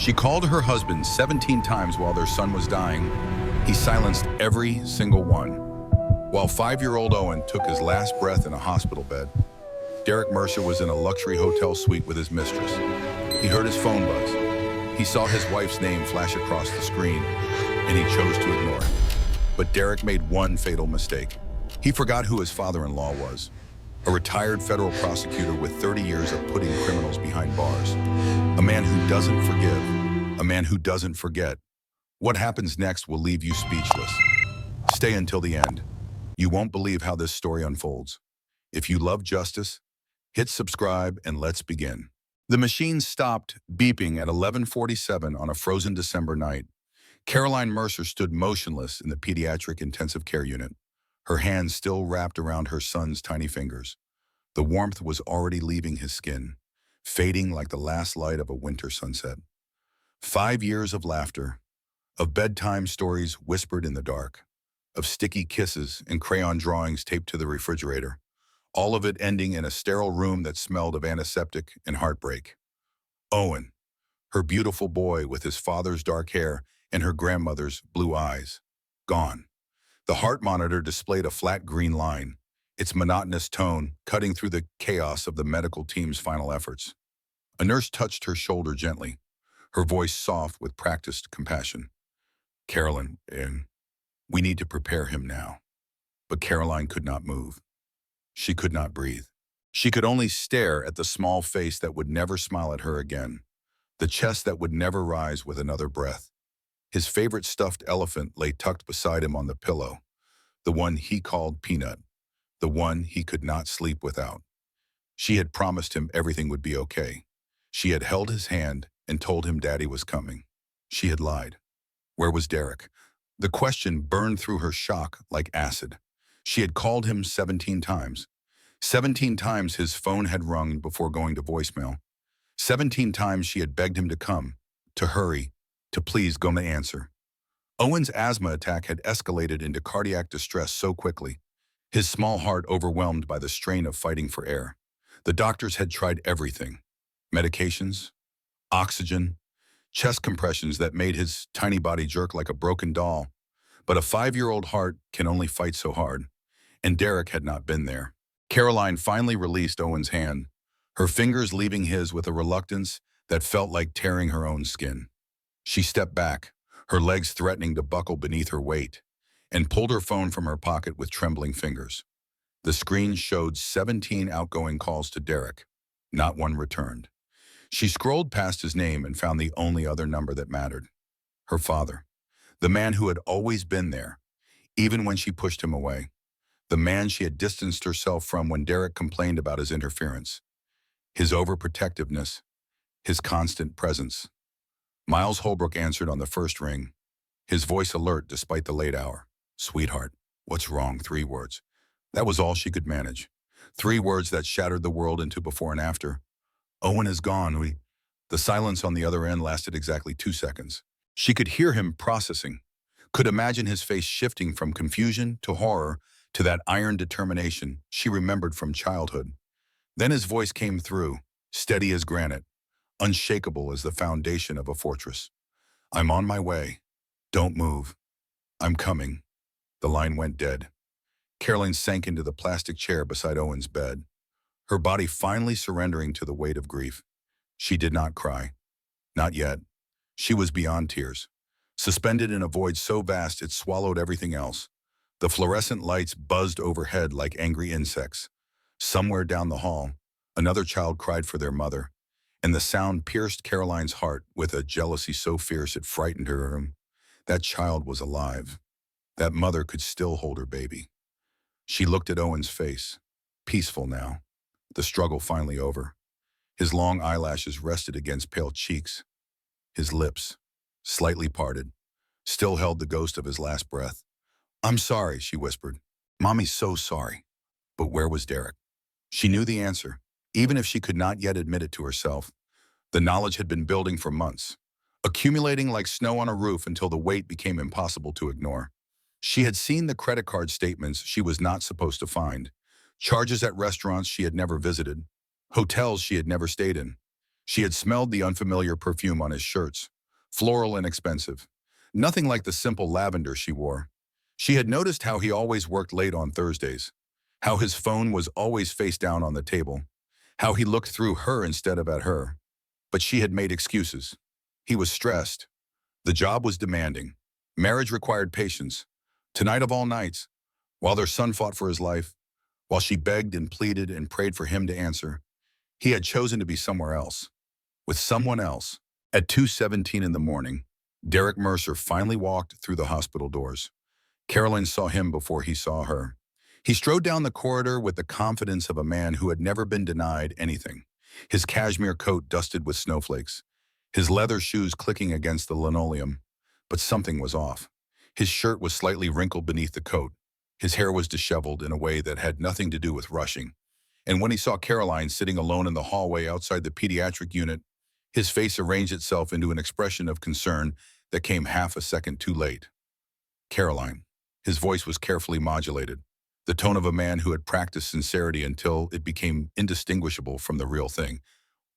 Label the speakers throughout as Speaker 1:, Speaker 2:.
Speaker 1: She called her husband 17 times while their son was dying. He silenced every single one. While 5-year-old Owen took his last breath in a hospital bed, Derek Mercer was in a luxury hotel suite with his mistress. He heard his phone buzz. He saw his wife's name flash across the screen, and he chose to ignore it. But Derek made one fatal mistake. He forgot who his father-in-law was, a retired federal prosecutor with 30 years of putting criminals behind bars. A man who doesn't forgive, a man who doesn't forget. What happens next will leave you speechless. Stay until the end. You won't believe how this story unfolds. If you love justice, hit subscribe and let's begin. The machine stopped beeping at 11:47 on a frozen December night. Caroline Mercer stood motionless in the pediatric intensive care unit, her hands still wrapped around her son's tiny fingers. The warmth was already leaving his skin, fading like the last light of a winter sunset. 5 years of laughter, of bedtime stories whispered in the dark, of sticky kisses and crayon drawings taped to the refrigerator, all of it ending in a sterile room that smelled of antiseptic and heartbreak. Owen, her beautiful boy with his father's dark hair and her grandmother's blue eyes, gone. The heart monitor displayed a flat green line, its monotonous tone cutting through the chaos of the medical team's final efforts. A nurse touched her shoulder gently, her voice soft with practiced compassion. "Caroline, we need to prepare him now." But Caroline could not move. She could not breathe. She could only stare at the small face that would never smile at her again, the chest that would never rise with another breath. His favorite stuffed elephant lay tucked beside him on the pillow, the one he called Peanut, the one he could not sleep without. She had promised him everything would be okay. She had held his hand and told him Daddy was coming. She had lied. Where was Derek? The question burned through her shock like acid. She had called him 17 times. 17 times his phone had rung before going to voicemail. 17 times she had begged him to come, to hurry, to please go and answer. Owen's asthma attack had escalated into cardiac distress so quickly, his small heart overwhelmed by the strain of fighting for air. The doctors had tried everything: medications, oxygen, chest compressions that made his tiny body jerk like a broken doll. But a 5-year-old heart can only fight so hard, and Derek had not been there. Caroline finally released Owen's hand, her fingers leaving his with a reluctance that felt like tearing her own skin. She stepped back, her legs threatening to buckle beneath her weight, and pulled her phone from her pocket with trembling fingers. The screen showed 17 outgoing calls to Derek. Not one returned. She scrolled past his name and found the only other number that mattered. Her father. The man who had always been there, even when she pushed him away. The man she had distanced herself from when Derek complained about his interference. His overprotectiveness. His constant presence. Miles Holbrook answered on the first ring, his voice alert despite the late hour. "Sweetheart, what's wrong?" 3 words. That was all she could manage. 3 words that shattered the world into before and after. "Owen is gone. The silence on the other end lasted exactly 2 seconds. She could hear him processing, could imagine his face shifting from confusion to horror to that iron determination she remembered from childhood. Then his voice came through, steady as granite, unshakable as the foundation of a fortress. "I'm on my way. Don't move. I'm coming." The line went dead. Caroline sank into the plastic chair beside Owen's bed, her body finally surrendering to the weight of grief. She did not cry. Not yet. She was beyond tears, suspended in a void so vast it swallowed everything else. The fluorescent lights buzzed overhead like angry insects. Somewhere down the hall, another child cried for their mother, and the sound pierced Caroline's heart with a jealousy so fierce it frightened her. That child was alive. That mother could still hold her baby. She looked at Owen's face, peaceful now, the struggle finally over. His long eyelashes rested against pale cheeks. His lips, slightly parted, still held the ghost of his last breath. "I'm sorry," she whispered. "Mommy's so sorry." But where was Derek? She knew the answer, even if she could not yet admit it to herself. The knowledge had been building for months, accumulating like snow on a roof until the weight became impossible to ignore. She had seen the credit card statements she was not supposed to find, charges at restaurants she had never visited, hotels she had never stayed in. She had smelled the unfamiliar perfume on his shirts, floral and expensive. Nothing like the simple lavender she wore. She had noticed how he always worked late on Thursdays, how his phone was always face down on the table, how he looked through her instead of at her. But she had made excuses. He was stressed. The job was demanding. Marriage required patience. Tonight of all nights, while their son fought for his life, while she begged and pleaded and prayed for him to answer, he had chosen to be somewhere else, with someone else. At 2:17 in the morning, Derek Mercer finally walked through the hospital doors. Caroline saw him before he saw her. He strode down the corridor with the confidence of a man who had never been denied anything, his cashmere coat dusted with snowflakes, his leather shoes clicking against the linoleum. But something was off. His shirt was slightly wrinkled beneath the coat. His hair was disheveled in a way that had nothing to do with rushing. And when he saw Caroline sitting alone in the hallway outside the pediatric unit, his face arranged itself into an expression of concern that came half a second too late. Caroline. His voice was carefully modulated, the tone of a man who had practiced sincerity until it became indistinguishable from the real thing.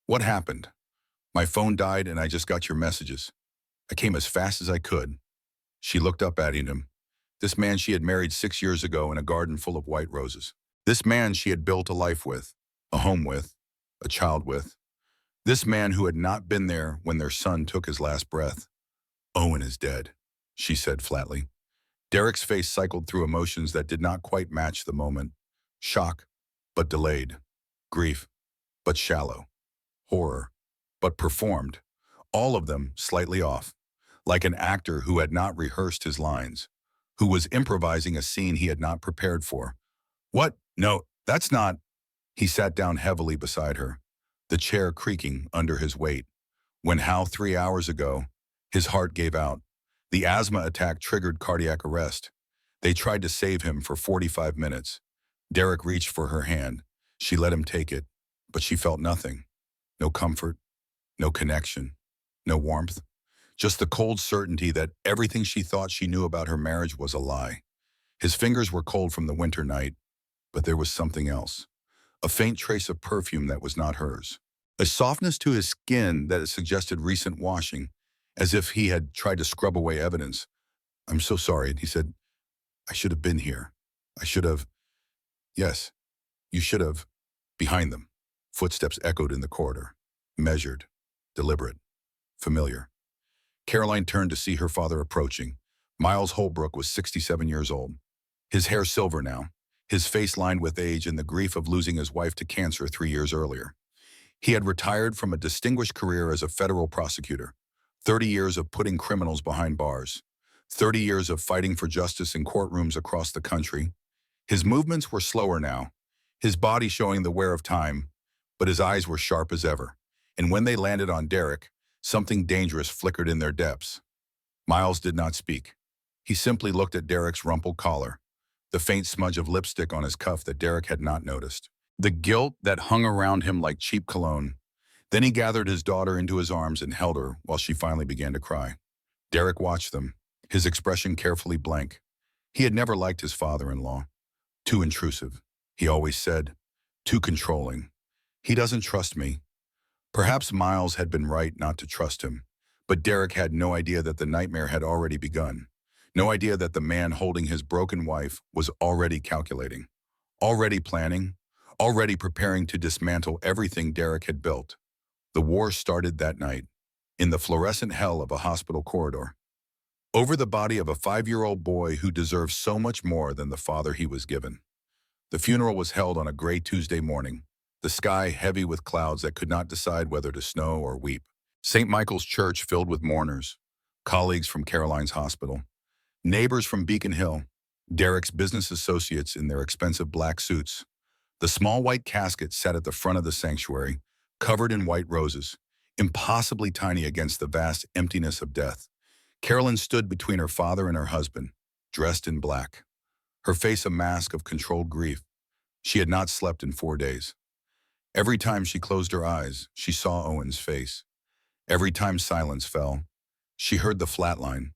Speaker 1: What happened? My phone died and I just got your messages. I came as fast as I could. She looked up at him. This man she had married 6 years ago in a garden full of white roses. This man she had built a life with, a home with, a child with. This man who had not been there when their son took his last breath. Owen is dead, she said flatly. Derek's face cycled through emotions that did not quite match the moment. Shock, but delayed. Grief, but shallow. Horror, but performed. All of them slightly off. Like an actor who had not rehearsed his lines, who was improvising a scene he had not prepared for. What? No, that's not. He sat down heavily beside her, the chair creaking under his weight. When how 3 hours ago, his heart gave out. The asthma attack triggered cardiac arrest. They tried to save him for 45 minutes. Derek reached for her hand. She let him take it, but she felt nothing. No comfort, no connection, no warmth. Just the cold certainty that everything she thought she knew about her marriage was a lie. His fingers were cold from the winter night, but there was something else. A faint trace of perfume that was not hers. A softness to his skin that suggested recent washing, as if he had tried to scrub away evidence. I'm so sorry, he said. I should have been here. I should have. Yes, you should have. Behind them, footsteps echoed in the corridor. Measured, deliberate, familiar. Caroline turned to see her father approaching. Miles Holbrook was 67 years old. His hair silver now, his face lined with age and the grief of losing his wife to cancer 3 years earlier. He had retired from a distinguished career as a federal prosecutor. 30 years of putting criminals behind bars. 30 years of fighting for justice in courtrooms across the country. His movements were slower now, his body showing the wear of time, but his eyes were sharp as ever. And when they landed on Derek, something dangerous flickered in their depths. Miles did not speak. He simply looked at Derek's rumpled collar, the faint smudge of lipstick on his cuff that Derek had not noticed, the guilt that hung around him like cheap cologne. Then he gathered his daughter into his arms and held her while she finally began to cry. Derek watched them, his expression carefully blank. He had never liked his father-in-law. Too intrusive, he always said. Too controlling. He doesn't trust me. Perhaps Miles had been right not to trust him, but Derek had no idea that the nightmare had already begun. No idea that the man holding his broken wife was already calculating, already planning, already preparing to dismantle everything Derek had built. The war started that night, in the fluorescent hell of a hospital corridor, over the body of a 5-year-old boy who deserved so much more than the father he was given. The funeral was held on a gray Tuesday morning, the sky heavy with clouds that could not decide whether to snow or weep. St. Michael's Church filled with mourners, colleagues from Caroline's hospital, neighbors from Beacon Hill, Derek's business associates in their expensive black suits. The small white casket sat at the front of the sanctuary, covered in white roses, impossibly tiny against the vast emptiness of death. Caroline stood between her father and her husband, dressed in black, her face a mask of controlled grief. She had not slept in 4 days. Every time she closed her eyes, she saw Owen's face. Every time silence fell, she heard the flatline.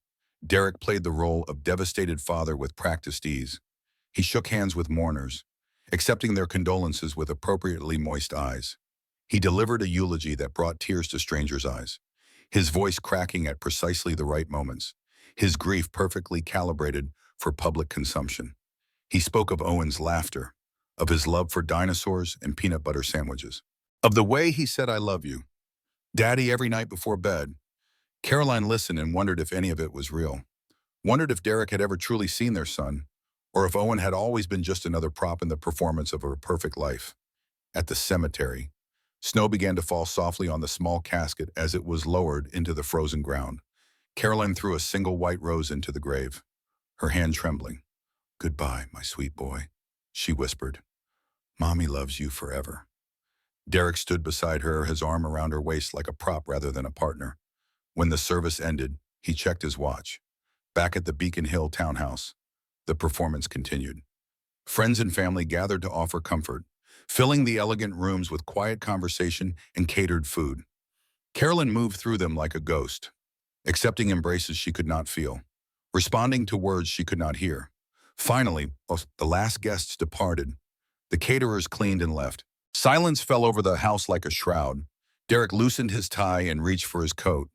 Speaker 1: Derek played the role of devastated father with practiced ease. He shook hands with mourners, accepting their condolences with appropriately moist eyes. He delivered a eulogy that brought tears to strangers' eyes. his voice cracking at precisely the right moments, his grief perfectly calibrated for public consumption. He spoke of Owen's laughter, of his love for dinosaurs and peanut butter sandwiches, of the way he said, "I love you, Daddy," every night before bed. Caroline listened and wondered if any of it was real. Wondered if Derek had ever truly seen their son, or if Owen had always been just another prop in the performance of a perfect life. At the cemetery, snow began to fall softly on the small casket as it was lowered into the frozen ground. Caroline threw a single white rose into the grave, her hand trembling. "Goodbye, my sweet boy," she whispered. "Mommy loves you forever." Derek stood beside her, his arm around her waist like a prop rather than a partner. When the service ended, he checked his watch. Back at the Beacon Hill townhouse, the performance continued. Friends and family gathered to offer comfort, filling the elegant rooms with quiet conversation and catered food. Carolyn moved through them like a ghost, accepting embraces she could not feel, responding to words she could not hear. Finally, as the last guests departed, the caterers cleaned and left. Silence fell over the house like a shroud. Derek loosened his tie and reached for his coat.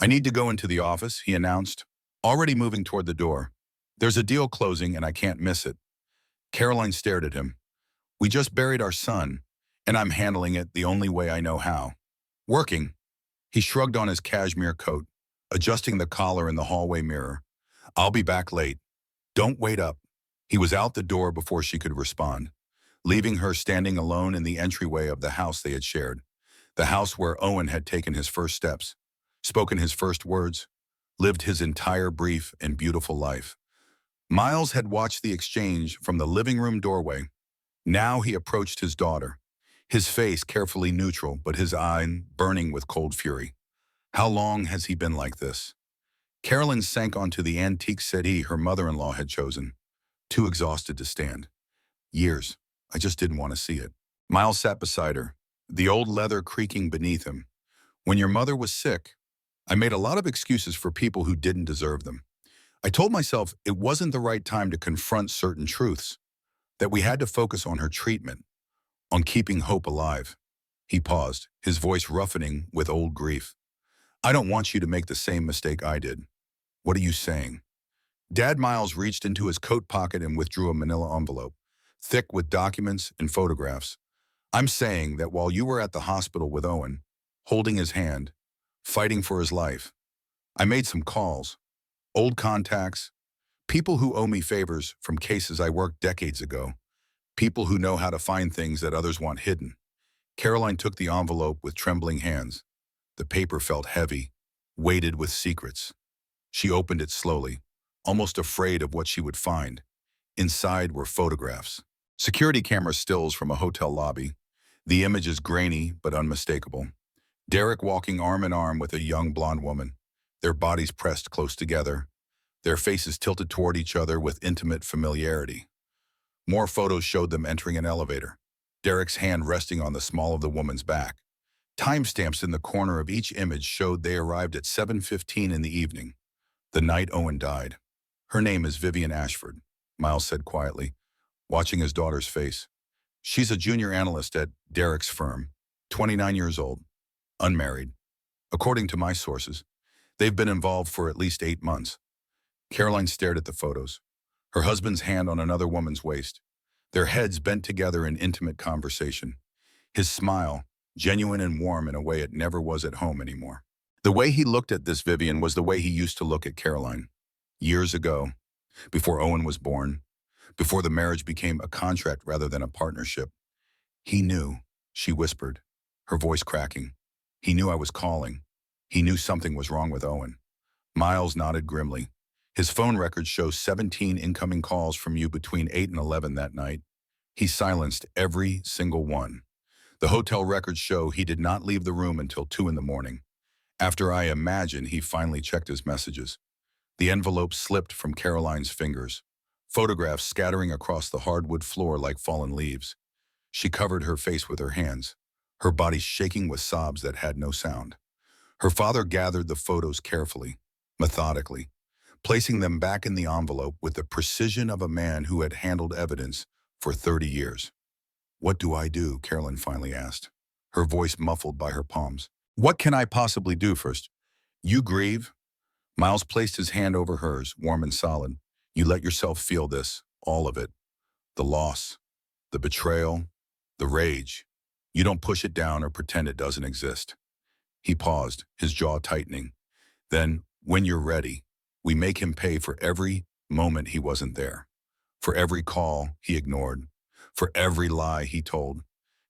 Speaker 1: "I need to go into the office," he announced, already moving toward the door. "There's a deal closing and I can't miss it." Caroline stared at him. "We just buried our son, and I'm handling it the only way I know how. Working." He shrugged on his cashmere coat, adjusting the collar in the hallway mirror. "I'll be back late. Don't wait up." He was out the door before she could respond, leaving her standing alone in the entryway of the house they had shared, the house where Owen had taken his first steps, spoken his first words, lived his entire brief and beautiful life. Miles had watched the exchange from the living room doorway. Now he approached his daughter, his face carefully neutral, but his eye burning with cold fury. How long has he been like this? Carolyn sank onto the antique settee her mother-in-law had chosen, too exhausted to stand. "Years. I just didn't want to see it." Miles sat beside her, the old leather creaking beneath him. "When your mother was sick, I made a lot of excuses for people who didn't deserve them. I told myself it wasn't the right time to confront certain truths, that we had to focus on her treatment, on keeping hope alive." He paused, his voice roughening with old grief. "I don't want you to make the same mistake I did." "What are you saying?" Dad Miles reached into his coat pocket and withdrew a manila envelope, thick with documents and photographs. "I'm saying that while you were at the hospital with Owen, holding his hand, fighting for his life, I made some calls, old contacts, people who owe me favors from cases I worked decades ago, people who know how to find things that others want hidden." Caroline took the envelope with trembling hands. The paper felt heavy, weighted with secrets. She opened it slowly, almost afraid of what she would find. Inside were photographs, security camera stills from a hotel lobby, the images grainy but unmistakable. Derek walking arm in arm with a young blonde woman, their bodies pressed close together, their faces tilted toward each other with intimate familiarity. More photos showed them entering an elevator, Derek's hand resting on the small of the woman's back. Timestamps in the corner of each image showed they arrived at 7:15 in the evening, the night Owen died. "Her name is Vivian Ashford," Miles said quietly, watching his daughter's face. "She's a junior analyst at Derek's firm, 29 years old, unmarried. According to my sources, they've been involved for at least 8 months." Caroline stared at the photos, her husband's hand on another woman's waist, their heads bent together in intimate conversation. His smile, genuine and warm in a way it never was at home anymore. The way he looked at this Vivian was the way he used to look at Caroline. Years ago, before Owen was born, before the marriage became a contract rather than a partnership. "He knew," she whispered, her voice cracking. "He knew I was calling. He knew something was wrong with Owen." Miles nodded grimly. "His phone records show 17 incoming calls from you between 8 and 11 that night. He silenced every single one. The hotel records show he did not leave the room until 2 in the morning. After I imagine he finally checked his messages." The envelope slipped from Caroline's fingers, photographs scattering across the hardwood floor like fallen leaves. She covered her face with her hands, her body shaking with sobs that had no sound. Her father gathered the photos carefully, methodically, placing them back in the envelope with the precision of a man who had handled evidence for 30 years. "What do I do?" Caroline finally asked, her voice muffled by her palms. "What can I possibly do first?" You grieve? Miles placed his hand over hers, warm and solid. You let yourself feel this, all of it. The loss, the betrayal, the rage. You don't push it down or pretend it doesn't exist. He paused, his jaw tightening. Then, when you're ready, we make him pay for every moment he wasn't there, for every call he ignored, for every lie he told.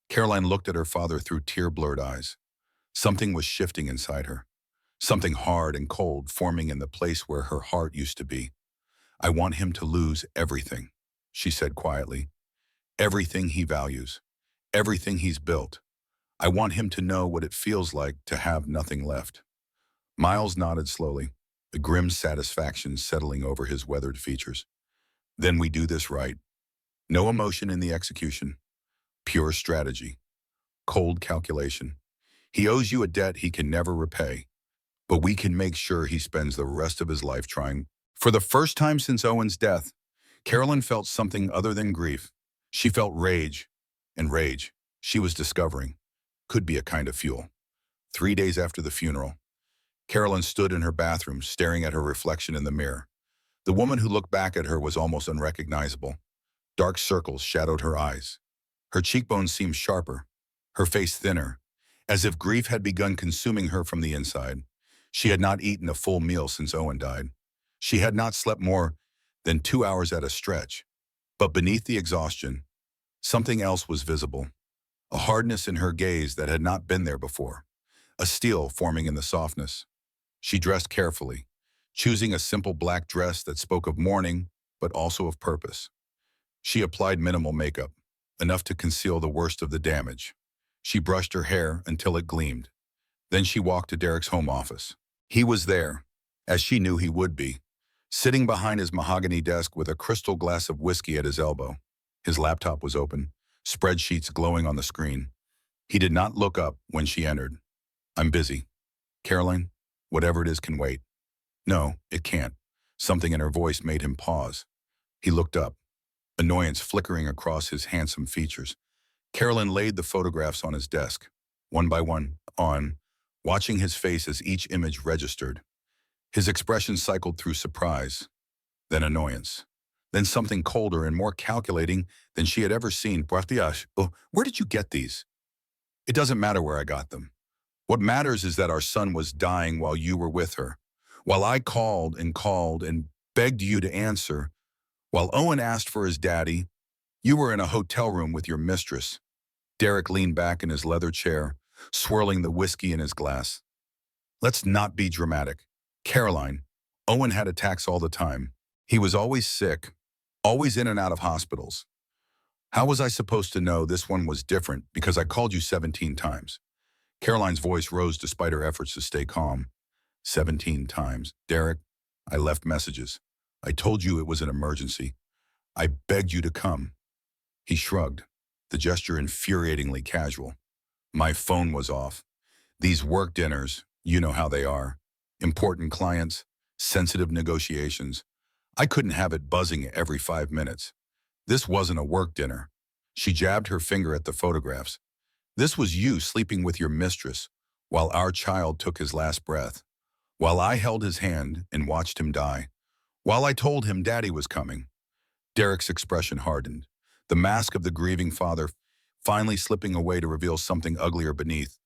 Speaker 1: Caroline looked at her father through tear-blurred eyes. Something was shifting inside her, something hard and cold forming in the place where her heart used to be. I want him to lose everything, she said quietly. Everything he values, everything he's built. I want him to know what it feels like to have nothing left. Miles nodded slowly, a grim satisfaction settling over his weathered features. Then we do this right. No emotion in the execution, pure strategy, cold calculation. He owes you a debt he can never repay, but we can make sure he spends the rest of his life trying. For the first time since Owen's death, Carolyn felt something other than grief. She felt rage, and rage, she was discovering, could be a kind of fuel. 3 days after the funeral, Carolyn stood in her bathroom, staring at her reflection in the mirror. The woman who looked back at her was almost unrecognizable. Dark circles shadowed her eyes. Her cheekbones seemed sharper, her face thinner, as if grief had begun consuming her from the inside. She had not eaten a full meal since Owen died. She had not slept more than 2 hours at a stretch. But beneath the exhaustion, something else was visible. A hardness in her gaze that had not been there before. A steel forming in the softness. She dressed carefully, choosing a simple black dress that spoke of mourning, but also of purpose. She applied minimal makeup, enough to conceal the worst of the damage. She brushed her hair until it gleamed. Then she walked to Derek's home office. He was there, as she knew he would be, sitting behind his mahogany desk with a crystal glass of whiskey at his elbow. His laptop was open, spreadsheets glowing on the screen. He did not look up when she entered. I'm busy. Caroline, whatever it is can wait. No, it can't. Something in her voice made him pause. He looked up, annoyance flickering across his handsome features. Carolyn laid the photographs on his desk, one by one, watching his face as each image registered. His expression cycled through surprise, then annoyance, then something colder and more calculating than she had ever seen. Oh, where did you get these? It doesn't matter where I got them. What matters is that our son was dying while you were with her, while I called and begged you to answer, while Owen asked for his daddy. You were in a hotel room with your mistress. Derek leaned back in his leather chair, swirling the whiskey in his glass. Let's not be dramatic. Caroline, Owen had attacks all the time. He was always sick, always in and out of hospitals. How was I supposed to know this one was different because I called you 17 times? Caroline's voice rose despite her efforts to stay calm. 17 times. Derek, I left messages. I told you it was an emergency. I begged you to come. He shrugged, the gesture infuriatingly casual. My phone was off. These work dinners, you know how they are. Important clients, sensitive negotiations. I couldn't have it buzzing every 5 minutes. This wasn't a work dinner. She jabbed her finger at the photographs. This was you sleeping with your mistress while our child took his last breath, while I held his hand and watched him die, while I told him daddy was coming. Derek's expression hardened, the mask of the grieving father finally slipping away to reveal something uglier beneath.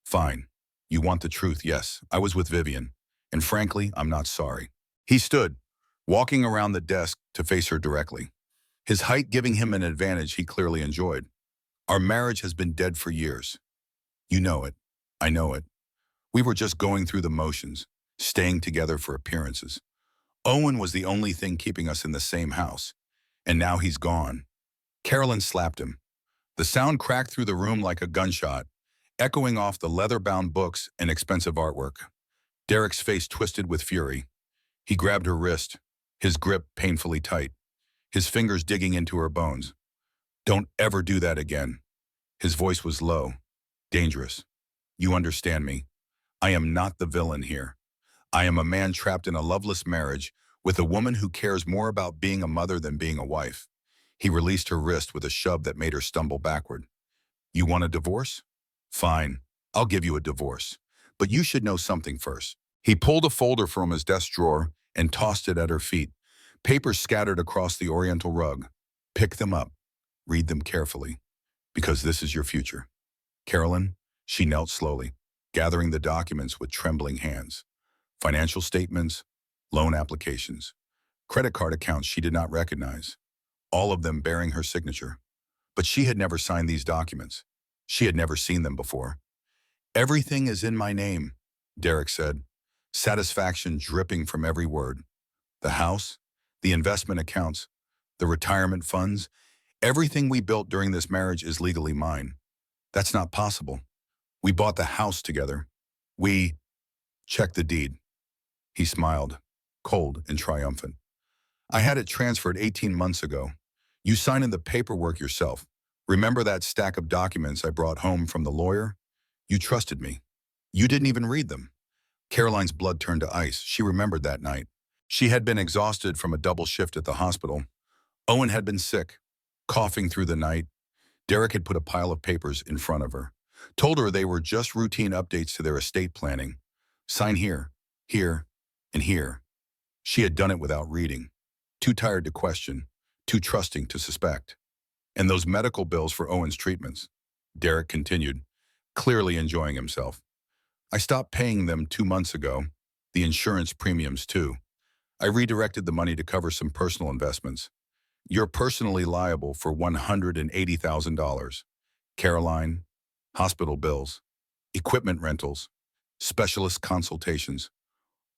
Speaker 1: Fine. You want the truth? Yes, I was with Vivian. And frankly, I'm not sorry. He stood, walking around the desk to face her directly, his height giving him an advantage he clearly enjoyed. Our marriage has been dead for years. You know it. I know it. We were just going through the motions, staying together for appearances. Owen was the only thing keeping us in the same house. And now he's gone. Carolyn slapped him. The sound cracked through the room like a gunshot, echoing off the leather-bound books and expensive artwork. Derek's face twisted with fury. He grabbed her wrist, his grip painfully tight, his fingers digging into her bones. Don't ever do that again. His voice was low, dangerous. You understand me. I am not the villain here. I am a man trapped in a loveless marriage with a woman who cares more about being a mother than being a wife. He released her wrist with a shove that made her stumble backward. You want a divorce? Fine, I'll give you a divorce. But you should know something first. He pulled a folder from his desk drawer and tossed it at her feet. Papers scattered across the oriental rug. Pick them up. Read them carefully, because this is your future. Carolyn, she knelt slowly, gathering the documents with trembling hands. Financial statements, loan applications, credit card accounts she did not recognize, all of them bearing her signature. But she had never signed these documents. She had never seen them before. Everything is in my name, Derek said, satisfaction dripping from every word. The house, the investment accounts, the retirement funds, everything we built during this marriage is legally mine. That's not possible. We bought the house together. We checked the deed. He smiled, cold and triumphant. I had it transferred 18 months ago. You signed the paperwork yourself. Remember that stack of documents I brought home from the lawyer? You trusted me. You didn't even read them. Caroline's blood turned to ice. She remembered that night. She had been exhausted from a double shift at the hospital. Owen had been sick, coughing through the night. Derek had put a pile of papers in front of her, told her they were just routine updates to their estate planning. Sign here, here, and here. She had done it without reading. Too tired to question, too trusting to suspect. And those medical bills for Owen's treatments. Derek continued, clearly enjoying himself. I stopped paying them 2 months ago. The insurance premiums, too. I redirected the money to cover some personal investments. You're personally liable for $180,000. Caroline, hospital bills, equipment rentals, specialist consultations,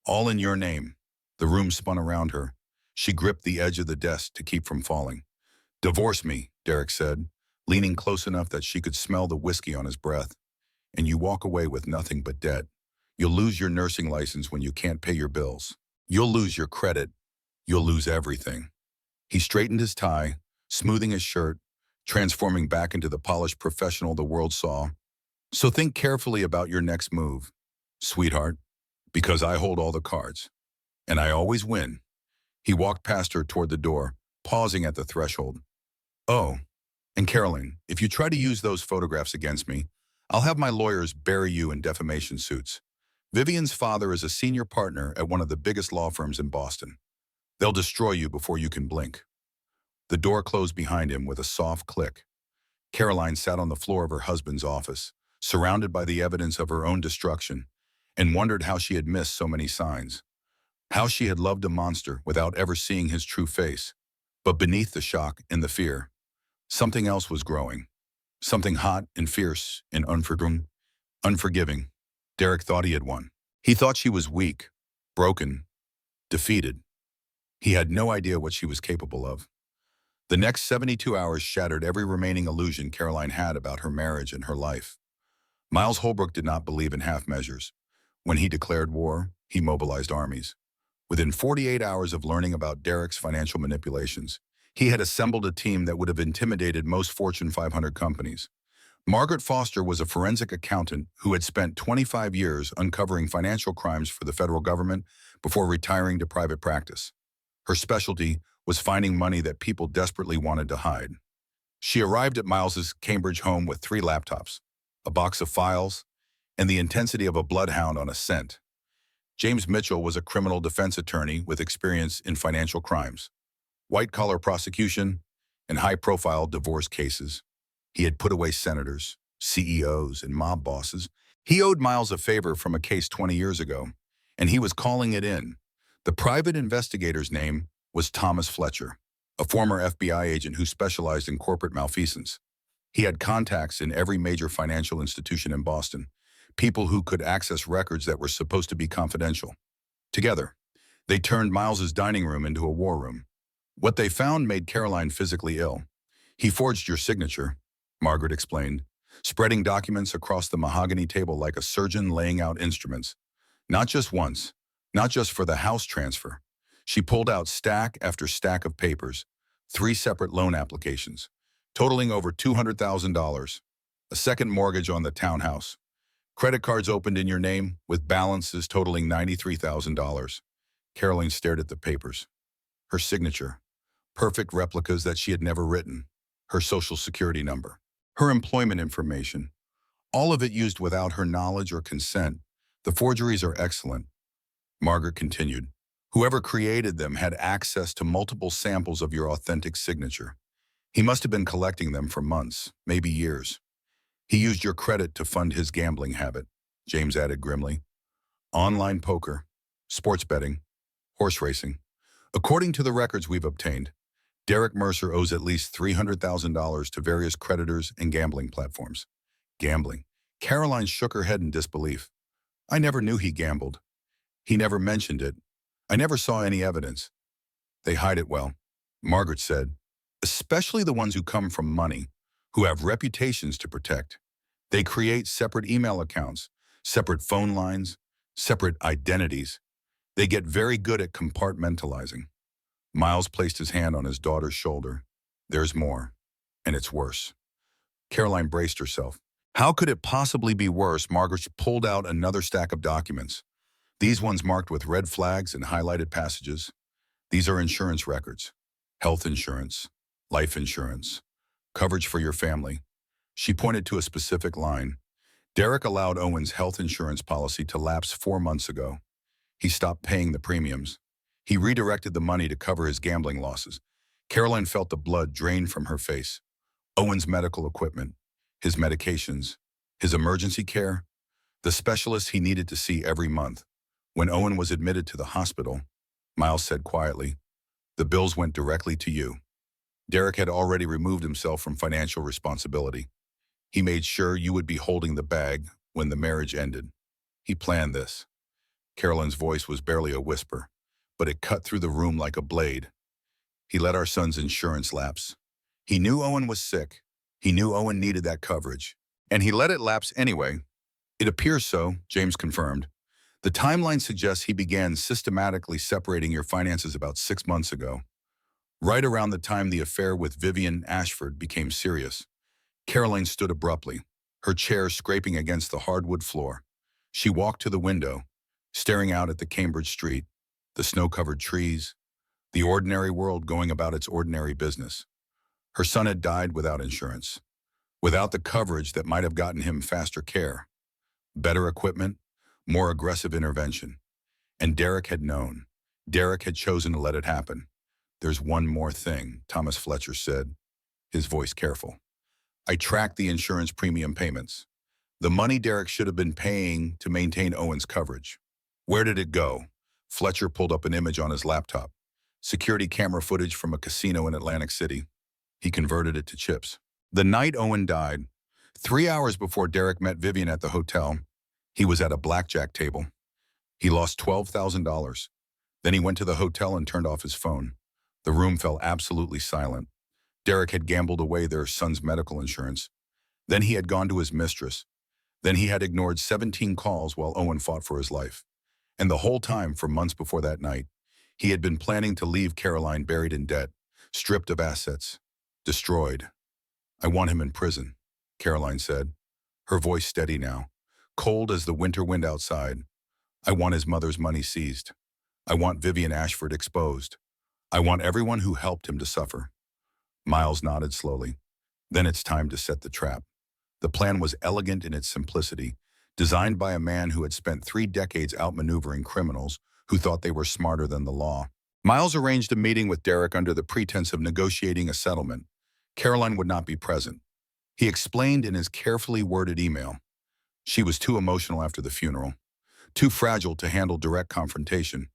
Speaker 1: all in your name. The room spun around her. She gripped the edge of the desk to keep from falling. Divorce me, Derek said, leaning close enough that she could smell the whiskey on his breath. And you walk away with nothing but debt. You'll lose your nursing license when you can't pay your bills. You'll lose your credit. You'll lose everything. He straightened his tie, smoothing his shirt, transforming back into the polished professional the world saw. So think carefully about your next move, sweetheart, because I hold all the cards. And I always win. He walked past her toward the door, pausing at the threshold. Oh, and Caroline, if you try to use those photographs against me, I'll have my lawyers bury you in defamation suits. Vivian's father is a senior partner at one of the biggest law firms in Boston. They'll destroy you before you can blink. The door closed behind him with a soft click. Caroline sat on the floor of her husband's office, surrounded by the evidence of her own destruction, and wondered how she had missed so many signs. How she had loved a monster without ever seeing his true face. But beneath the shock and the fear, something else was growing. Something hot and fierce and unforgiving. Derek thought he had won. He thought she was weak, broken, defeated. He had no idea what she was capable of. The next 72 hours shattered every remaining illusion Caroline had about her marriage and her life. Miles Holbrook did not believe in half measures. When he declared war, he mobilized armies. Within 48 hours of learning about Derek's financial manipulations, he had assembled a team that would have intimidated most Fortune 500 companies. Margaret Foster was a forensic accountant who had spent 25 years uncovering financial crimes for the federal government before retiring to private practice. Her specialty was finding money that people desperately wanted to hide. She arrived at Miles's Cambridge home with 3 laptops, a box of files, and the intensity of a bloodhound on a scent. James Mitchell was a criminal defense attorney with experience in financial crimes, white-collar prosecution, and high-profile divorce cases. He had put away senators, CEOs, and mob bosses. He owed Miles a favor from a case 20 years ago, and he was calling it in. The private investigator's name was Thomas Fletcher, a former FBI agent who specialized in corporate malfeasance. He had contacts in every major financial institution in Boston, people who could access records that were supposed to be confidential. Together, they turned Miles's dining room into a war room. What they found made Caroline physically ill. He forged your signature, Margaret explained, spreading documents across the mahogany table like a surgeon laying out instruments. Not just once, not just for the house transfer. She pulled out stack after stack of papers, 3 separate loan applications, totaling over $200,000, a second mortgage on the townhouse, credit cards opened in your name with balances totaling $93,000. Caroline stared at the papers. Her signature, perfect replicas that she had never written, her social security number, her employment information, all of it used without her knowledge or consent. The forgeries are excellent, Margaret continued. Whoever created them had access to multiple samples of your authentic signature. He must have been collecting them for months, maybe years. He used your credit to fund his gambling habit, James added grimly. Online poker, sports betting, horse racing. According to the records we've obtained, Derek Mercer owes at least $300,000 to various creditors and gambling platforms. Gambling. Caroline shook her head in disbelief. I never knew he gambled. He never mentioned it. I never saw any evidence. They hide it well, Margaret said, especially the ones who come from money, who have reputations to protect. They create separate email accounts, separate phone lines, separate identities. They get very good at compartmentalizing. Miles placed his hand on his daughter's shoulder. There's more, and it's worse. Caroline braced herself. How could it possibly be worse? Margaret pulled out another stack of documents. These ones marked with red flags and highlighted passages. These are insurance records. Health insurance, life insurance, coverage for your family. She pointed to a specific line. Derek allowed Owen's health insurance policy to lapse 4 months ago. He stopped paying the premiums. He redirected the money to cover his gambling losses. Caroline felt the blood drain from her face. Owen's medical equipment, his medications, his emergency care, the specialists he needed to see every month. When Owen was admitted to the hospital, Miles said quietly, the bills went directly to you. Derek had already removed himself from financial responsibility. He made sure you would be holding the bag when the marriage ended. He planned this. Caroline's voice was barely a whisper, but it cut through the room like a blade. He let our son's insurance lapse. He knew Owen was sick. He knew Owen needed that coverage. And he let it lapse anyway. It appears so, James confirmed. The timeline suggests he began systematically separating your finances about 6 months ago, right around the time the affair with Vivian Ashford became serious. Caroline stood abruptly, her chair scraping against the hardwood floor. She walked to the window, staring out at the Cambridge street, the snow-covered trees, the ordinary world going about its ordinary business. Her son had died without insurance, without the coverage that might have gotten him faster care, better equipment, more aggressive intervention. And Derek had known. Derek had chosen to let it happen. There's one more thing, Thomas Fletcher said, his voice careful. I tracked the insurance premium payments. The money Derek should have been paying to maintain Owen's coverage. Where did it go? Fletcher pulled up an image on his laptop. Security camera footage from a casino in Atlantic City. He converted it to chips. The night Owen died, 3 hours before Derek met Vivian at the hotel, he was at a blackjack table. He lost $12,000. Then he went to the hotel and turned off his phone. The room fell absolutely silent. Derek had gambled away their son's medical insurance. Then he had gone to his mistress. Then he had ignored 17 calls while Owen fought for his life. And the whole time, for months before that night, he had been planning to leave Caroline buried in debt, stripped of assets, destroyed. I want him in prison, Caroline said, her voice steady now, cold as the winter wind outside. I want his mother's money seized. I want Vivian Ashford exposed. I want everyone who helped him to suffer. Miles nodded slowly. Then it's time to set the trap. The plan was elegant in its simplicity, designed by a man who had spent 3 decades outmaneuvering criminals who thought they were smarter than the law. Miles arranged a meeting with Derek under the pretense of negotiating a settlement. Caroline would not be present. He explained in his carefully worded email. She was too emotional after the funeral, too fragile to handle direct confrontation.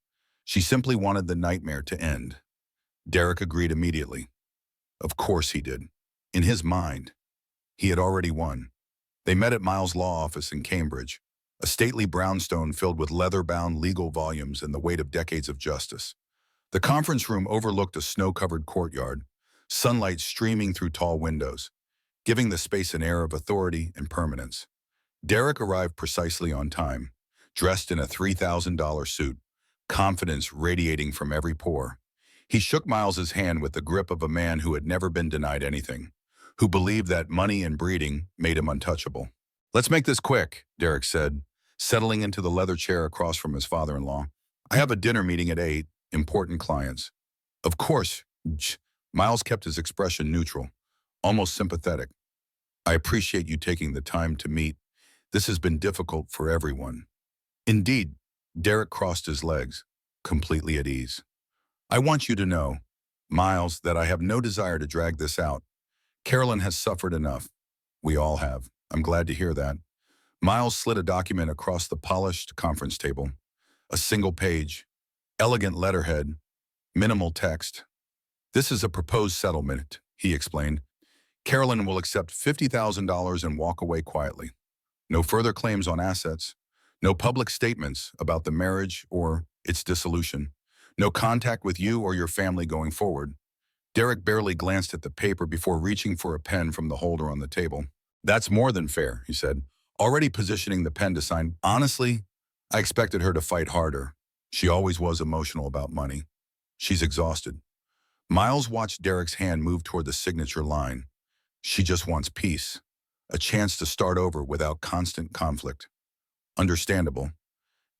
Speaker 1: She simply wanted the nightmare to end. Derek agreed immediately. Of course he did. In his mind, he had already won. They met at Miles' law office in Cambridge, a stately brownstone filled with leather-bound legal volumes and the weight of decades of justice. The conference room overlooked a snow-covered courtyard, sunlight streaming through tall windows, giving the space an air of authority and permanence. Derek arrived precisely on time, dressed in a $3,000 suit, confidence radiating from every pore. He shook Miles's hand with the grip of a man who had never been denied anything, who believed that money and breeding made him untouchable. Let's make this quick, Derek said, settling into the leather chair across from his father-in-law. I have a dinner meeting at 8, important clients. Of course, Miles kept his expression neutral, almost sympathetic. I appreciate you taking the time to meet. This has been difficult for everyone. Indeed, Derek crossed his legs, completely at ease. I want you to know, Miles, that I have no desire to drag this out. Carolyn has suffered enough. We all have. I'm glad to hear that. Miles slid a document across the polished conference table. A single page, elegant letterhead, minimal text. This is a proposed settlement, he explained. Carolyn will accept $50,000 and walk away quietly. No further claims on assets. No public statements about the marriage or its dissolution. No contact with you or your family going forward. Derek barely glanced at the paper before reaching for a pen from the holder on the table. That's more than fair, he said, already positioning the pen to sign. Honestly, I expected her to fight harder. She always was emotional about money. She's exhausted. Miles watched Derek's hand move toward the signature line. She just wants peace, a chance to start over without constant conflict. Understandable.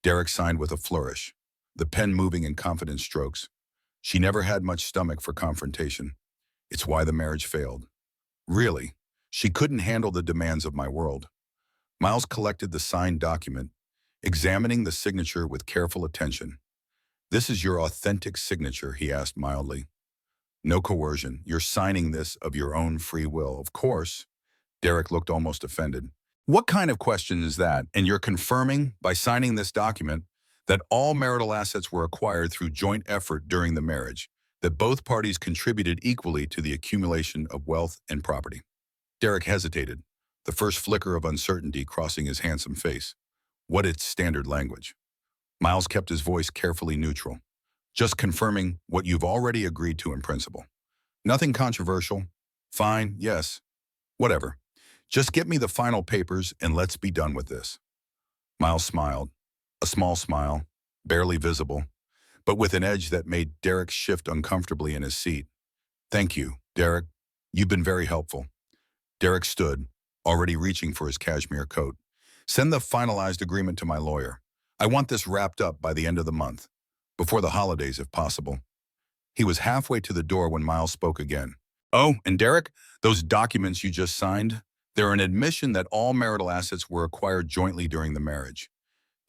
Speaker 1: Derek signed with a flourish, the pen moving in confident strokes. She never had much stomach for confrontation. It's why the marriage failed. Really, she couldn't handle the demands of my world. Miles collected the signed document, examining the signature with careful attention. This is your authentic signature, he asked mildly. No coercion. You're signing this of your own free will. Of course. Derek looked almost offended. What kind of question is that? And you're confirming, by signing this document, that all marital assets were acquired through joint effort during the marriage, that both parties contributed equally to the accumulation of wealth and property. Derek hesitated, the first flicker of uncertainty crossing his handsome face. What its standard language? Miles kept his voice carefully neutral. Just confirming what you've already agreed to in principle. Nothing controversial. Fine, yes. Whatever. Just get me the final papers and let's be done with this. Miles smiled. A small smile, barely visible, but with an edge that made Derek shift uncomfortably in his seat. Thank you, Derek. You've been very helpful. Derek stood, already reaching for his cashmere coat. Send the finalized agreement to my lawyer. I want this wrapped up by the end of the month. Before the holidays, if possible. He was halfway to the door when Miles spoke again. Oh, and Derek, those documents you just signed, they're an admission that all marital assets were acquired jointly during the marriage.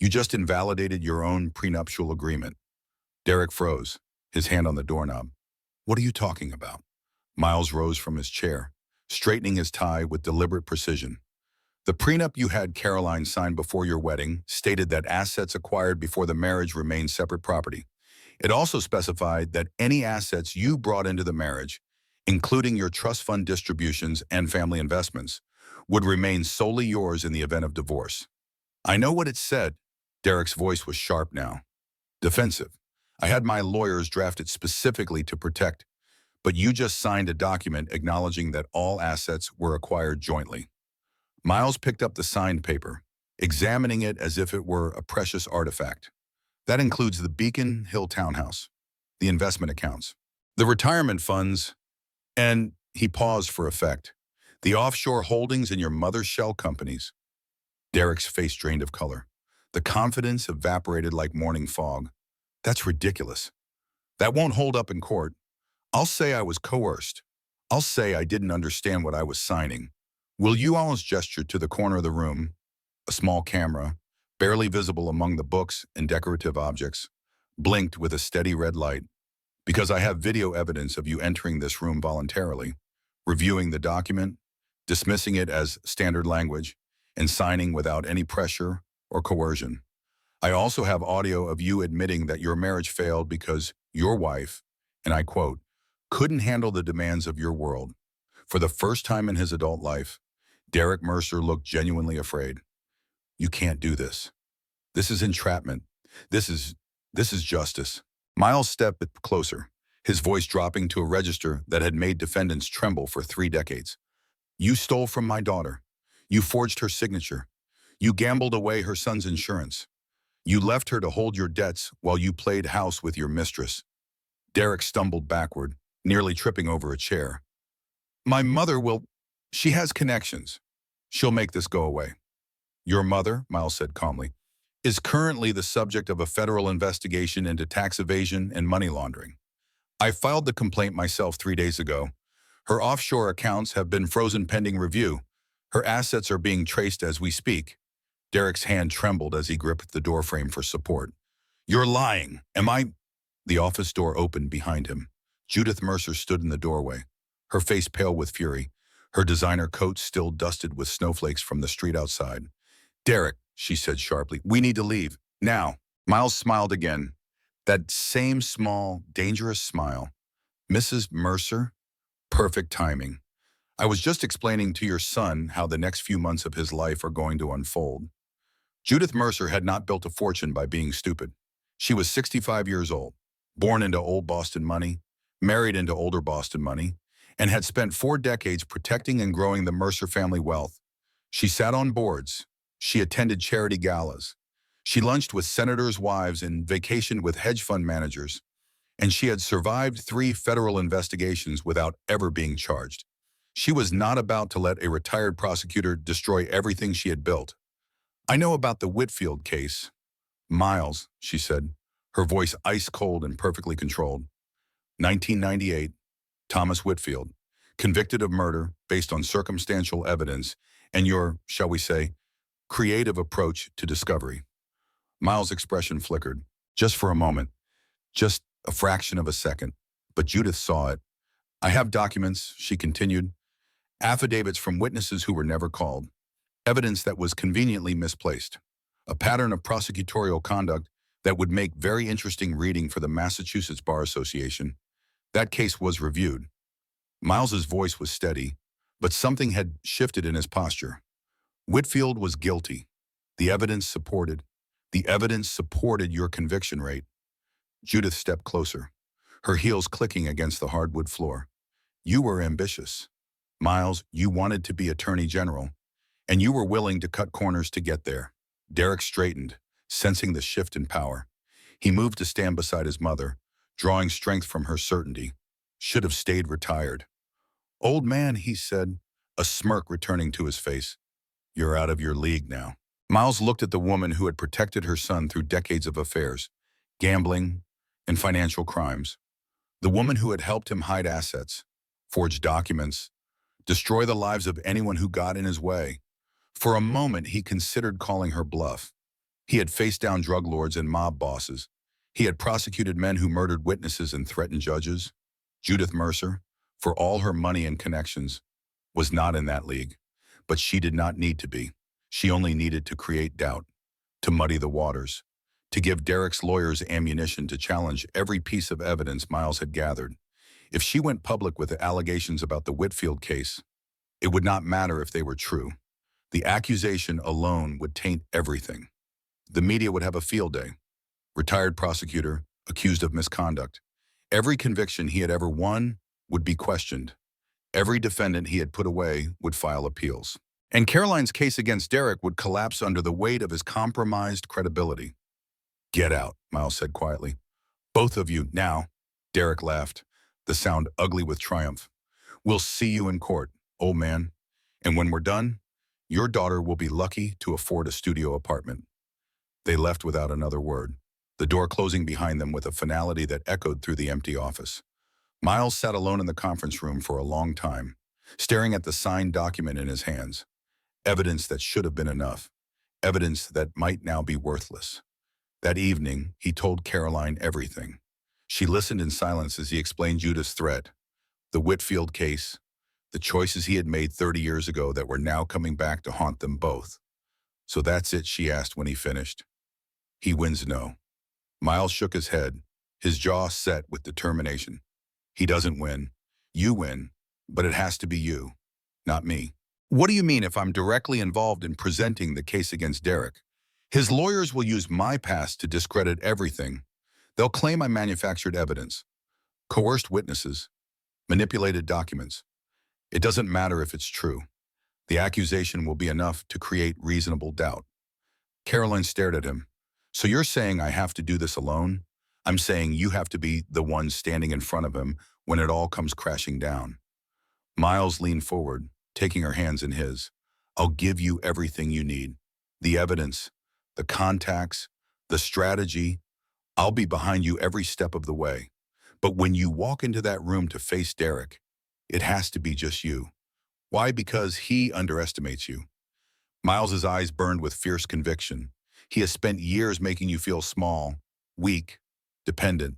Speaker 1: You just invalidated your own prenuptial agreement. Derek froze, his hand on the doorknob. What are you talking about? Miles rose from his chair, straightening his tie with deliberate precision. The prenup you had Caroline sign before your wedding stated that assets acquired before the marriage remain separate property. It also specified that any assets you brought into the marriage, including your trust fund distributions and family investments, would remain solely yours in the event of divorce. I know what it said. Derek's voice was sharp now. Defensive. I had my lawyers draft it specifically to protect, but you just signed a document acknowledging that all assets were acquired jointly. Miles picked up the signed paper, examining it as if it were a precious artifact. That includes the Beacon Hill townhouse, the investment accounts, the retirement funds, and, he paused for effect, the offshore holdings in your mother's shell companies. Derek's face drained of color. The confidence evaporated like morning fog. That's ridiculous. That won't hold up in court. I'll say I was coerced. I'll say I didn't understand what I was signing. Will you almost gesture to the corner of the room, a small camera, barely visible among the books and decorative objects, blinked with a steady red light, because I have video evidence of you entering this room voluntarily, reviewing the document, dismissing it as standard language, and signing without any pressure or coercion. I also have audio of you admitting that your marriage failed because your wife, and I quote, couldn't handle the demands of your world. For the first time in his adult life, Derek Mercer looked genuinely afraid. You can't do this. This is entrapment. This is justice. Miles stepped closer, his voice dropping to a register that had made defendants tremble for 3 decades. You stole from my daughter. You forged her signature. You gambled away her son's insurance. You left her to hold your debts while you played house with your mistress. Derek stumbled backward, nearly tripping over a chair. My mother will... She has connections. She'll make this go away. Your mother, Miles said calmly, is currently the subject of a federal investigation into tax evasion and money laundering. I filed the complaint myself 3 days ago. Her offshore accounts have been frozen pending review. Her assets are being traced as we speak. Derek's hand trembled as he gripped the doorframe for support. You're lying. Am I? The office door opened behind him. Judith Mercer stood in the doorway, her face pale with fury, her designer coat still dusted with snowflakes from the street outside. Derek, she said sharply, we need to leave. Now. Miles smiled again. That same small, dangerous smile. Mrs. Mercer? Perfect timing. I was just explaining to your son how the next few months of his life are going to unfold. Judith Mercer had not built a fortune by being stupid. She was 65 years old, born into old Boston money, married into older Boston money, and had spent 4 decades protecting and growing the Mercer family wealth. She sat on boards. She attended charity galas. She lunched with senators' wives and vacationed with hedge fund managers. And she had survived 3 federal investigations without ever being charged. She was not about to let a retired prosecutor destroy everything she had built. I know about the Whitfield case. Miles, she said, her voice ice cold and perfectly controlled. 1998, Thomas Whitfield, convicted of murder based on circumstantial evidence and your, shall we say, creative approach to discovery. Miles' expression flickered, just for a moment, just a fraction of a second, but Judith saw it. I have documents, she continued, affidavits from witnesses who were never called, evidence that was conveniently misplaced, a pattern of prosecutorial conduct that would make very interesting reading for the Massachusetts Bar Association. That case was reviewed. Miles's voice was steady, but something had shifted in his posture. Whitfield was guilty. The evidence supported. The evidence supported your conviction rate. Judith stepped closer, her heels clicking against the hardwood floor. You were ambitious. Miles, you wanted to be Attorney General, and you were willing to cut corners to get there. Derek straightened, sensing the shift in power. He moved to stand beside his mother, drawing strength from her certainty. Should have stayed retired. Old man, he said, a smirk returning to his face. You're out of your league now. Miles looked at the woman who had protected her son through decades of affairs, gambling, and financial crimes. The woman who had helped him hide assets, forge documents, destroy the lives of anyone who got in his way. For a moment, he considered calling her bluff. He had faced down drug lords and mob bosses. He had prosecuted men who murdered witnesses and threatened judges. Judith Mercer, for all her money and connections, was not in that league. But she did not need to be. She only needed to create doubt, to muddy the waters, to give Derek's lawyers ammunition to challenge every piece of evidence Miles had gathered. If she went public with the allegations about the Whitfield case, it would not matter if they were true. The accusation alone would taint everything. The media would have a field day. Retired prosecutor, accused of misconduct. Every conviction he had ever won would be questioned. Every defendant he had put away would file appeals. And Caroline's case against Derek would collapse under the weight of his compromised credibility. Get out, Miles said quietly. Both of you, now. Derek laughed, the sound ugly with triumph. We'll see you in court, old man. And when we're done, your daughter will be lucky to afford a studio apartment. They left without another word, the door closing behind them with a finality that echoed through the empty office. Miles sat alone in the conference room for a long time, staring at the signed document in his hands. Evidence that should have been enough. Evidence that might now be worthless. That evening, he told Caroline everything. She listened in silence as he explained Judith's threat, the Whitfield case, the choices he had made 30 years ago that were now coming back to haunt them both. So that's it, she asked when he finished. He wins no. Miles shook his head, his jaw set with determination. He doesn't win. You win, but it has to be you, not me. What do you mean if I'm directly involved in presenting the case against Derek? His lawyers will use my past to discredit everything. They'll claim I manufactured evidence, coerced witnesses, manipulated documents. It doesn't matter if it's true. The accusation will be enough to create reasonable doubt. Caroline stared at him. So you're saying I have to do this alone? I'm saying you have to be the one standing in front of him when it all comes crashing down. Miles leaned forward, taking her hands in his. I'll give you everything you need. The evidence, the contacts, the strategy. I'll be behind you every step of the way. But when you walk into that room to face Derek, it has to be just you. Why? Because he underestimates you. Miles's eyes burned with fierce conviction. He has spent years making you feel small, weak, dependent.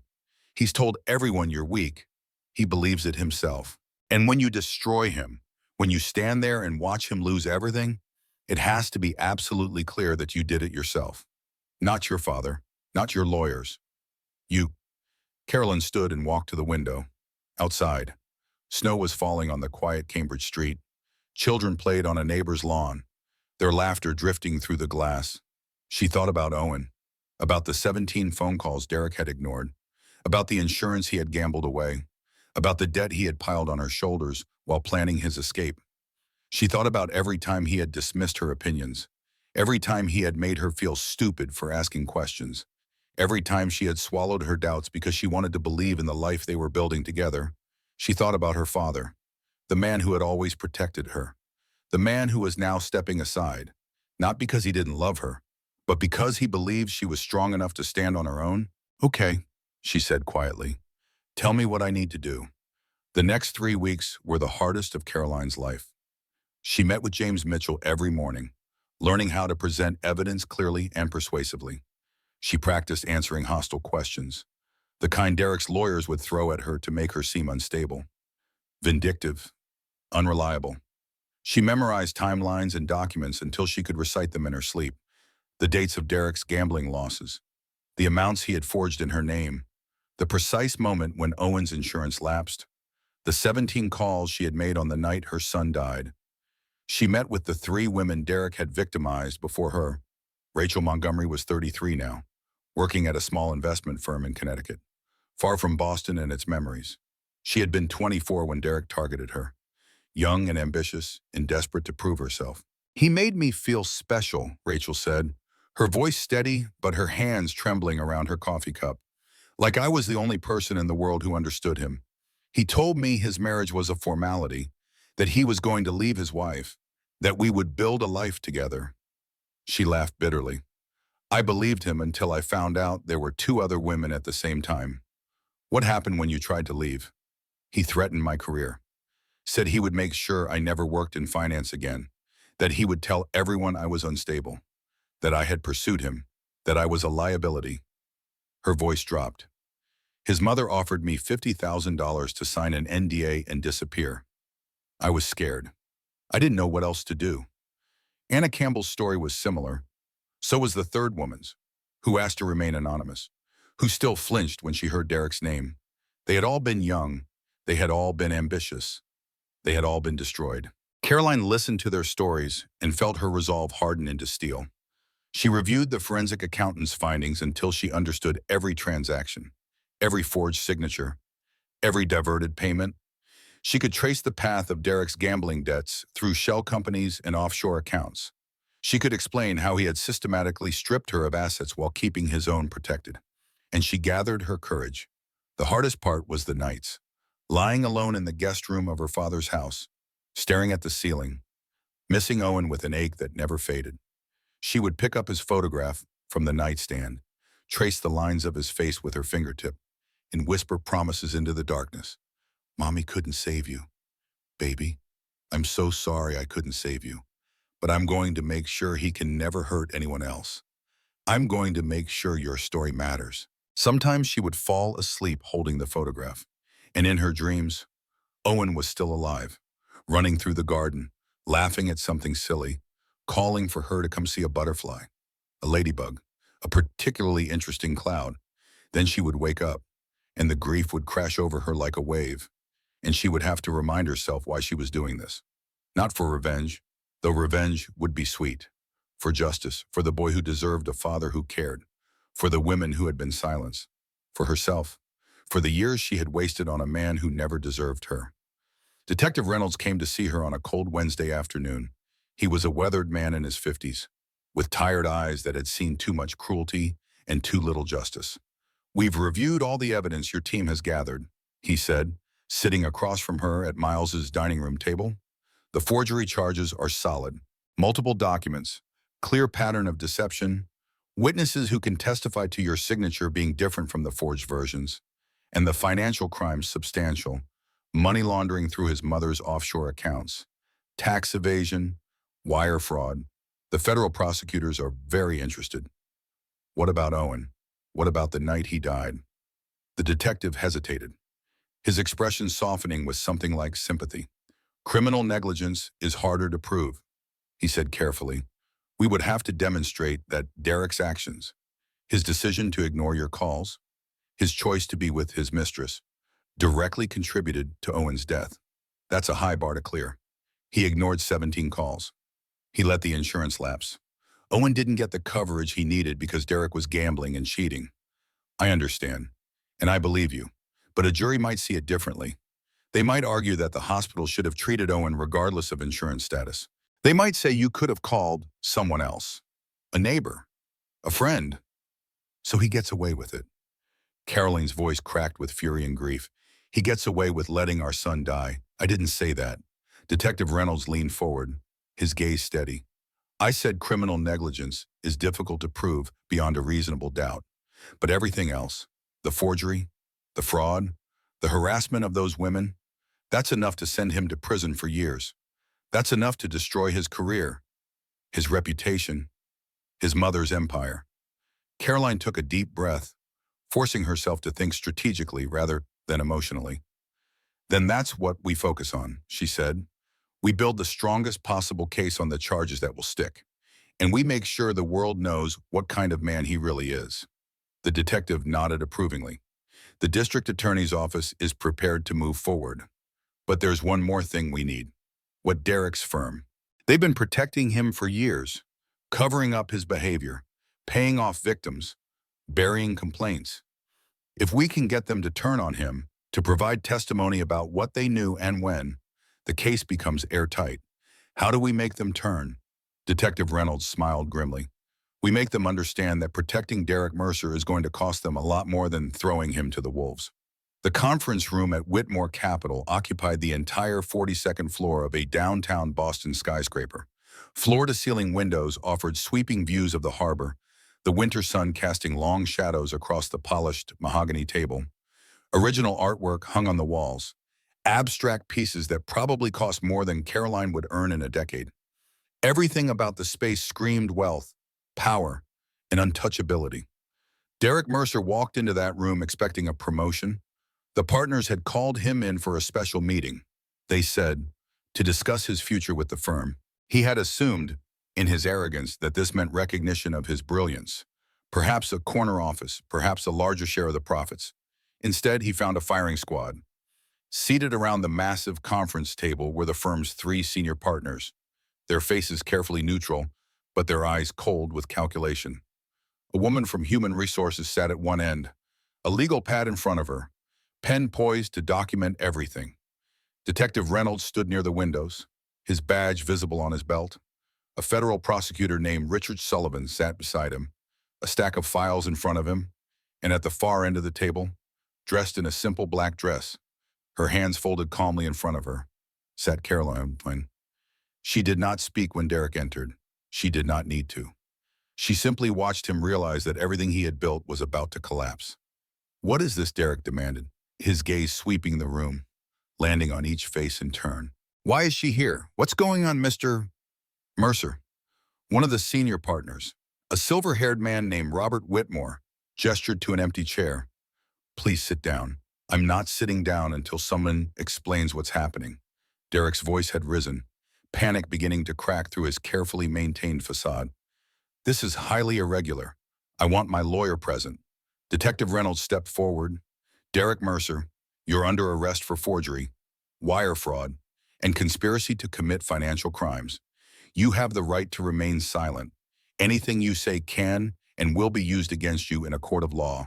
Speaker 1: He's told everyone you're weak. He believes it himself. And when you destroy him, when you stand there and watch him lose everything, it has to be absolutely clear that you did it yourself. Not your father, not your lawyers. You. Carolyn stood and walked to the window. Outside, snow was falling on the quiet Cambridge street. Children played on a neighbor's lawn, their laughter drifting through the glass. She thought about Owen, about the 17 phone calls Derek had ignored, about the insurance he had gambled away, about the debt he had piled on her shoulders while planning his escape. She thought about every time he had dismissed her opinions, every time he had made her feel stupid for asking questions, every time she had swallowed her doubts because she wanted to believe in the life they were building together. She thought about her father, the man who had always protected her, the man who was now stepping aside, not because he didn't love her, but because he believed she was strong enough to stand on her own. "Okay," she said quietly. "Tell me what I need to do." The next 3 weeks were the hardest of Caroline's life. She met with James Mitchell every morning, learning how to present evidence clearly and persuasively. She practiced answering hostile questions, the kind Derek's lawyers would throw at her to make her seem unstable, vindictive, unreliable. She memorized timelines and documents until she could recite them in her sleep, the dates of Derek's gambling losses, the amounts he had forged in her name, the precise moment when Owen's insurance lapsed, the 17 calls she had made on the night her son died. She met with the 3 women Derek had victimized before her. Rachel Montgomery was 33 now, working at a small investment firm in Connecticut, far from Boston and its memories. She had been 24 when Derek targeted her, young and ambitious and desperate to prove herself. "He made me feel special," Rachel said, her voice steady but her hands trembling around her coffee cup, "like I was the only person in the world who understood him. He told me his marriage was a formality, that he was going to leave his wife, that we would build a life together." She laughed bitterly. "I believed him until I found out there were 2 other women at the same time. What happened when you tried to leave? He threatened my career, said he would make sure I never worked in finance again, that he would tell everyone I was unstable, that I had pursued him, that I was a liability." Her voice dropped. "His mother offered me $50,000 to sign an NDA and disappear. I was scared. I didn't know what else to do." Anna Campbell's story was similar. So was the third woman's, who asked to remain anonymous, who still flinched when she heard Derek's name. They had all been young. They had all been ambitious. They had all been destroyed. Caroline listened to their stories and felt her resolve harden into steel. She reviewed the forensic accountant's findings until she understood every transaction, every forged signature, every diverted payment. She could trace the path of Derek's gambling debts through shell companies and offshore accounts. She could explain how he had systematically stripped her of assets while keeping his own protected. And she gathered her courage. The hardest part was the nights, lying alone in the guest room of her father's house, staring at the ceiling, missing Owen with an ache that never faded. She would pick up his photograph from the nightstand, trace the lines of his face with her fingertip, and whisper promises into the darkness. "Mommy couldn't save you. Baby, I'm so sorry I couldn't save you, but I'm going to make sure he can never hurt anyone else. I'm going to make sure your story matters." Sometimes she would fall asleep holding the photograph, and in her dreams, Owen was still alive, running through the garden, laughing at something silly, calling for her to come see a butterfly, a ladybug, a particularly interesting cloud. Then she would wake up, and the grief would crash over her like a wave, and she would have to remind herself why she was doing this. Not for revenge, though revenge would be sweet. For justice, for the boy who deserved a father who cared, for the women who had been silenced, for herself, for the years she had wasted on a man who never deserved her. Detective Reynolds came to see her on a cold Wednesday afternoon. He was a weathered man in his 50s, with tired eyes that had seen too much cruelty and too little justice. "We've reviewed all the evidence your team has gathered," he said, sitting across from her at Miles's dining room table. "The forgery charges are solid. Multiple documents, clear pattern of deception, witnesses who can testify to your signature being different from the forged versions, and the financial crimes substantial, money laundering through his mother's offshore accounts, tax evasion, wire fraud. The federal prosecutors are very interested." "What about Owen? What about the night he died? The detective hesitated, his expression softening with something like sympathy. Criminal negligence is harder to prove, he said carefully. We would have to demonstrate that Derek's actions, his decision to ignore your calls, his choice to be with his mistress, directly contributed to Owen's death. That's a high bar to clear. He ignored 17 calls. He let the insurance lapse. Owen didn't get the coverage he needed because Derek was gambling and cheating. I understand, and I believe you, but a jury might see it differently. They might argue that the hospital should have treated Owen regardless of insurance status. They might say you could have called someone else, a neighbor, a friend, so he gets away with it. Caroline's voice cracked with fury and grief. He gets away with letting our son die. I didn't say that. Detective Reynolds leaned forward, his gaze steady. I said criminal negligence is difficult to prove beyond a reasonable doubt. But everything else, the forgery, the fraud, the harassment of those women, that's enough to send him to prison for years. That's enough to destroy his career, his reputation, his mother's empire. Caroline took a deep breath, forcing herself to think strategically rather than emotionally. Then that's what we focus on, she said. We build the strongest possible case on the charges that will stick, and we make sure the world knows what kind of man he really is. The detective nodded approvingly. The district attorney's office is prepared to move forward. But there's one more thing we need. What Derek's firm. They've been protecting him for years, covering up his behavior, paying off victims, burying complaints. If we can get them to turn on him, to provide testimony about what they knew and when, the case becomes airtight. How do we make them turn? Detective Reynolds smiled grimly. We make them understand that protecting Derek Mercer is going to cost them a lot more than throwing him to the wolves. The conference room at Whitmore Capitol occupied the entire 42nd floor of a downtown Boston skyscraper. Floor-to-ceiling windows offered sweeping views of the harbor, the winter sun casting long shadows across the polished mahogany table. Original artwork hung on the walls, abstract pieces that probably cost more than Caroline would earn in a decade. Everything about the space screamed wealth, power, and untouchability. Derek Mercer walked into that room expecting a promotion. The partners had called him in for a special meeting, they said, to discuss his future with the firm. He had assumed, in his arrogance, that this meant recognition of his brilliance, perhaps a corner office, perhaps a larger share of the profits. Instead, he found a firing squad. Seated around the massive conference table were the firm's 3 senior partners, their faces carefully neutral, but their eyes cold with calculation. A woman from Human Resources sat at one end, a legal pad in front of her, pen poised to document everything. Detective Reynolds stood near the windows, his badge visible on his belt. A federal prosecutor named Richard Sullivan sat beside him, a stack of files in front of him, and at the far end of the table, dressed in a simple black dress, her hands folded calmly in front of her, sat Caroline. She did not speak when Derek entered. She did not need to. She simply watched him realize that everything he had built was about to collapse. What is this? Derek demanded, his gaze sweeping the room, landing on each face in turn. Why is she here? What's going on, Mr. Mercer? One of the senior partners, a silver-haired man named Robert Whitmore, gestured to an empty chair. Please sit down. I'm not sitting down until someone explains what's happening. Derek's voice had risen, panic beginning to crack through his carefully maintained facade. This is highly irregular. I want my lawyer present. Detective Reynolds stepped forward. Derek Mercer, you're under arrest for forgery, wire fraud, and conspiracy to commit financial crimes. You have the right to remain silent. Anything you say can and will be used against you in a court of law.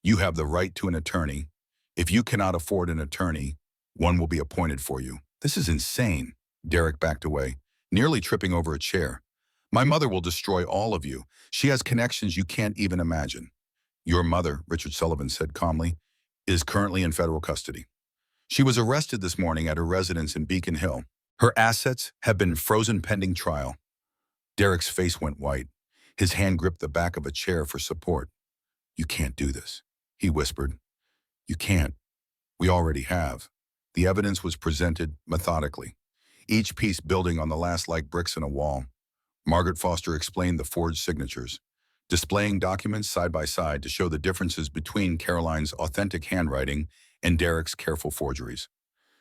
Speaker 1: You have the right to an attorney. If you cannot afford an attorney, one will be appointed for you. This is insane. Derek backed away, nearly tripping over a chair. My mother will destroy all of you. She has connections you can't even imagine. Your mother, Richard Sullivan said calmly, is currently in federal custody. She was arrested this morning at her residence in Beacon Hill. Her assets have been frozen pending trial. Derek's face went white. His hand gripped the back of a chair for support. You can't do this, he whispered. You can't. We already have. The evidence was presented methodically, each piece building on the last like bricks in a wall. Margaret Foster explained the forged signatures. displaying documents side by side to show the differences between Caroline's authentic handwriting and Derek's careful forgeries.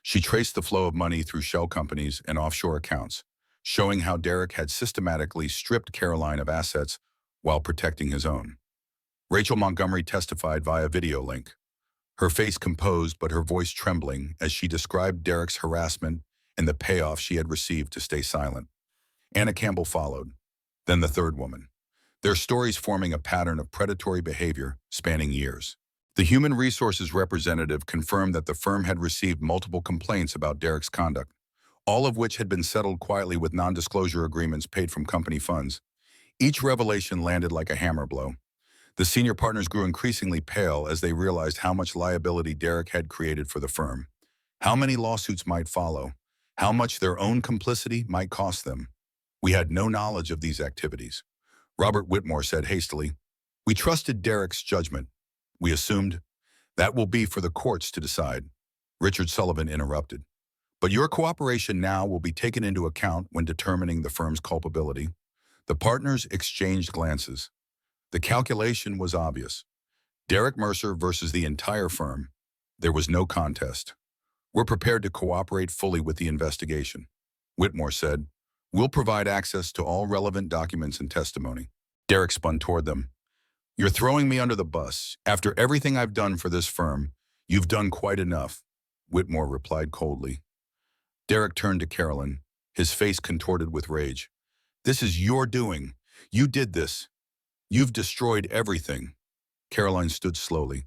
Speaker 1: She traced the flow of money through shell companies and offshore accounts, showing how Derek had systematically stripped Caroline of assets while protecting his own. Rachel Montgomery testified via video link, her face composed but her voice trembling as she described Derek's harassment and the payoff she had received to stay silent. Anna Campbell followed, then the third woman, their stories forming a pattern of predatory behavior spanning years. The human resources representative confirmed that the firm had received multiple complaints about Derek's conduct, all of which had been settled quietly with non-disclosure agreements paid from company funds. Each revelation landed like a hammer blow. The senior partners grew increasingly pale as they realized how much liability Derek had created for the firm, how many lawsuits might follow, how much their own complicity might cost them. We had no knowledge of these activities. Robert Whitmore said hastily, "We trusted Derek's judgment. We assumed that will be for the courts to decide." Richard Sullivan interrupted. "But your cooperation now will be taken into account when determining the firm's culpability." The partners exchanged glances. The calculation was obvious. Derek Mercer versus the entire firm. There was no contest. "We're prepared to cooperate fully with the investigation," Whitmore said. "We'll provide access to all relevant documents and testimony." Derek spun toward them. "You're throwing me under the bus. After everything I've done for this firm, you've done quite enough," Whitmore replied coldly. Derek turned to Carolyn, his face contorted with rage. "This is your doing. You did this. You've destroyed everything." Caroline stood slowly.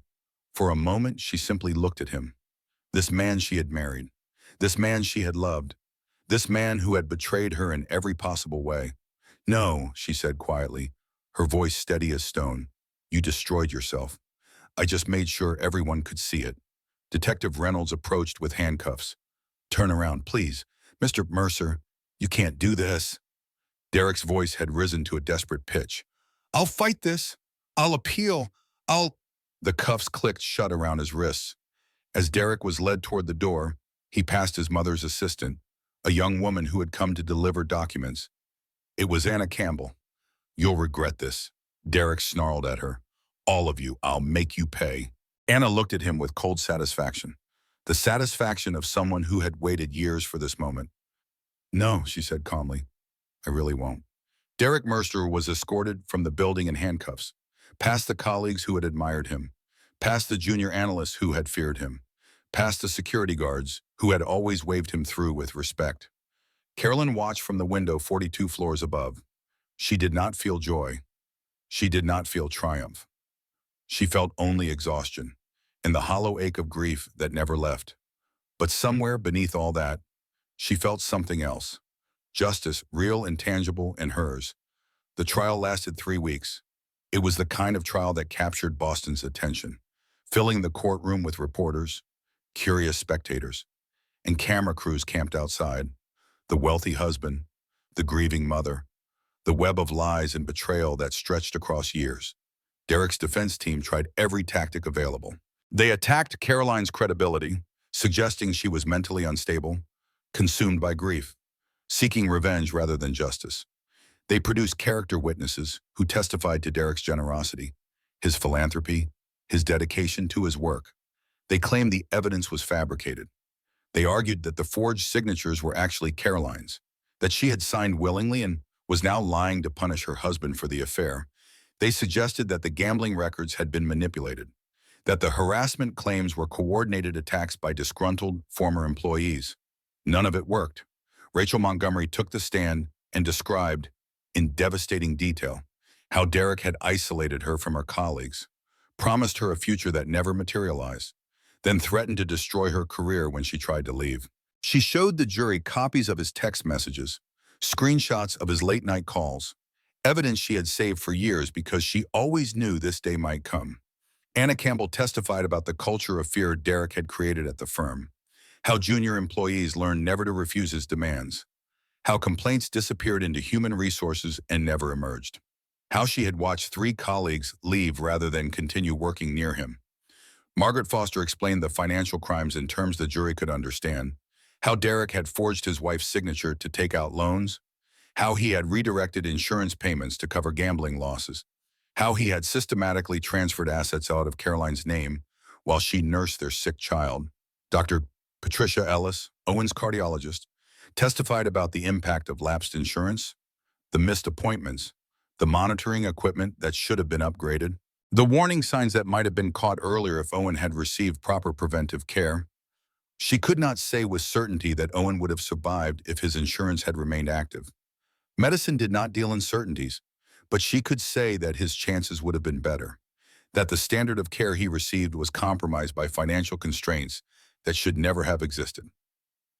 Speaker 1: For a moment, she simply looked at him. This man she had married. This man she had loved. This man who had betrayed her in every possible way. "No," she said quietly, her voice steady as stone. "You destroyed yourself. I just made sure everyone could see it." Detective Reynolds approached with handcuffs. "Turn around, please. Mr. Mercer, you can't do this." Derek's voice had risen to a desperate pitch. "I'll fight this. I'll appeal. I'll—" The cuffs clicked shut around his wrists. As Derek was led toward the door, he passed his mother's assistant, a young woman who had come to deliver documents. It was Anna Campbell. "You'll regret this," Derek snarled at her. "All of you, I'll make you pay." Anna looked at him with cold satisfaction, the satisfaction of someone who had waited years for this moment. "No," she said calmly, "I really won't." Derek Mercer was escorted from the building in handcuffs, past the colleagues who had admired him, past the junior analysts who had feared him, past the security guards who had always waved him through with respect. Carolyn watched from the window 42 floors above. She did not feel joy. She did not feel triumph. She felt only exhaustion and the hollow ache of grief that never left. But somewhere beneath all that, she felt something else. Justice, real and tangible, and hers. The trial lasted 3 weeks. It was the kind of trial that captured Boston's attention, filling the courtroom with reporters, curious spectators, and camera crews camped outside. The wealthy husband, the grieving mother, the web of lies and betrayal that stretched across years. Derek's defense team tried every tactic available. They attacked Caroline's credibility, suggesting she was mentally unstable, consumed by grief, seeking revenge rather than justice. They produced character witnesses who testified to Derek's generosity, his philanthropy, his dedication to his work. They claimed the evidence was fabricated. They argued that the forged signatures were actually Caroline's, that she had signed willingly and was now lying to punish her husband for the affair. They suggested that the gambling records had been manipulated, that the harassment claims were coordinated attacks by disgruntled former employees. None of it worked. Rachel Montgomery took the stand and described, in devastating detail, how Derek had isolated her from her colleagues, promised her a future that never materialized, then threatened to destroy her career when she tried to leave. She showed the jury copies of his text messages, screenshots of his late-night calls, evidence she had saved for years because she always knew this day might come. Anna Campbell testified about the culture of fear Derek had created at the firm, how junior employees learned never to refuse his demands, how complaints disappeared into human resources and never emerged, how she had watched 3 colleagues leave rather than continue working near him. Margaret Foster explained the financial crimes in terms the jury could understand, how Derek had forged his wife's signature to take out loans, how he had redirected insurance payments to cover gambling losses, how he had systematically transferred assets out of Caroline's name while she nursed their sick child. Dr. Patricia Ellis, Owen's cardiologist, testified about the impact of lapsed insurance, the missed appointments, the monitoring equipment that should have been upgraded, the warning signs that might have been caught earlier if Owen had received proper preventive care. She could not say with certainty that Owen would have survived if his insurance had remained active. Medicine did not deal in certainties, but she could say that his chances would have been better, that the standard of care he received was compromised by financial constraints that should never have existed.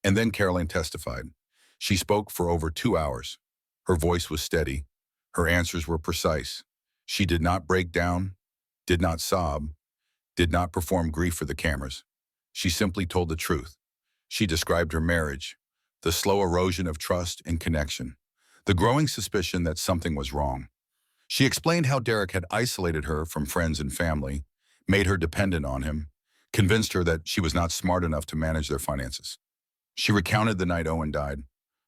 Speaker 1: And then Caroline testified. She spoke for over 2 hours. Her voice was steady. Her answers were precise. She did not break down, did not sob, did not perform grief for the cameras. She simply told the truth. She described her marriage, the slow erosion of trust and connection, the growing suspicion that something was wrong. She explained how Derek had isolated her from friends and family, made her dependent on him, convinced her that she was not smart enough to manage their finances. She recounted the night Owen died,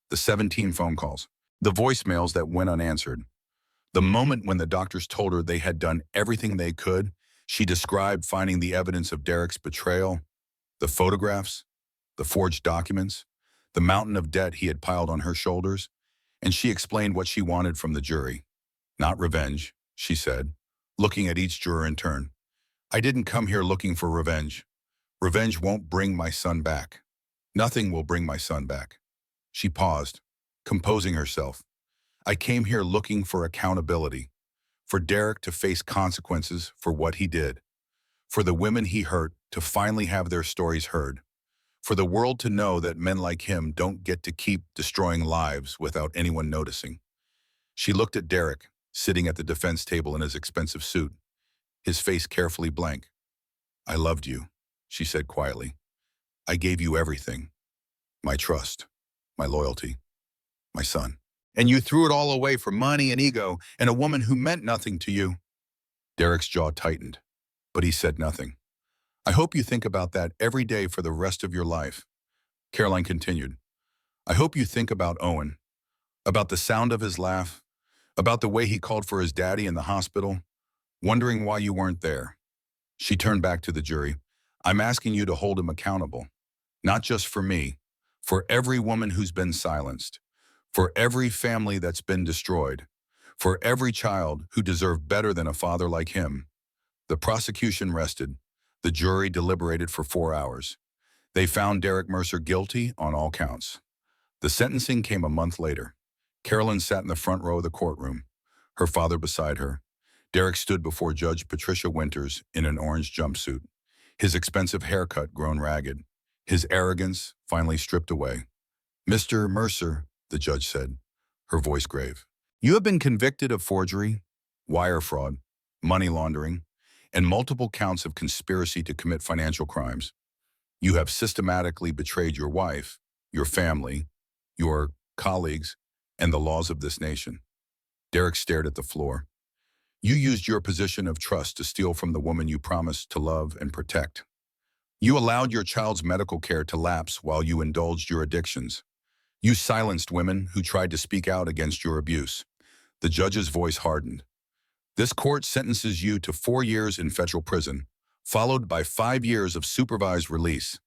Speaker 1: the 17 phone calls, the voicemails that went unanswered. The moment when the doctors told her they had done everything they could, she described finding the evidence of Derek's betrayal, the photographs, the forged documents, the mountain of debt he had piled on her shoulders, and she explained what she wanted from the jury. Not revenge, she said, looking at each juror in turn. I didn't come here looking for revenge. Revenge won't bring my son back. Nothing will bring my son back. She paused, composing herself. I came here looking for accountability, for Derek to face consequences for what he did, for the women he hurt to finally have their stories heard, for the world to know that men like him don't get to keep destroying lives without anyone noticing. She looked at Derek, sitting at the defense table in his expensive suit, his face carefully blank. I loved you, she said quietly. I gave you everything. My trust, my loyalty, my son. And you threw it all away for money and ego and a woman who meant nothing to you. Derek's jaw tightened, but he said nothing. I hope you think about that every day for the rest of your life. Caroline continued. I hope you think about Owen, about the sound of his laugh, about the way he called for his daddy in the hospital, wondering why you weren't there. She turned back to the jury. I'm asking you to hold him accountable, not just for me, for every woman who's been silenced, for every family that's been destroyed, for every child who deserved better than a father like him. The prosecution rested. The jury deliberated for 4 hours. They found Derek Mercer guilty on all counts. The sentencing came a month later. Carolyn sat in the front row of the courtroom, her father beside her. Derek stood before Judge Patricia Winters in an orange jumpsuit, his expensive haircut grown ragged, his arrogance finally stripped away. Mr. Mercer, the judge said, her voice grave, you have been convicted of forgery, wire fraud, money laundering, and multiple counts of conspiracy to commit financial crimes. You have systematically betrayed your wife, your family, your colleagues, and the laws of this nation. Derek stared at the floor. You used your position of trust to steal from the woman you promised to love and protect. You allowed your child's medical care to lapse while you indulged your addictions. You silenced women who tried to speak out against your abuse. The judge's voice hardened. This court sentences you to 4 years in federal prison, followed by 5 years of supervised release.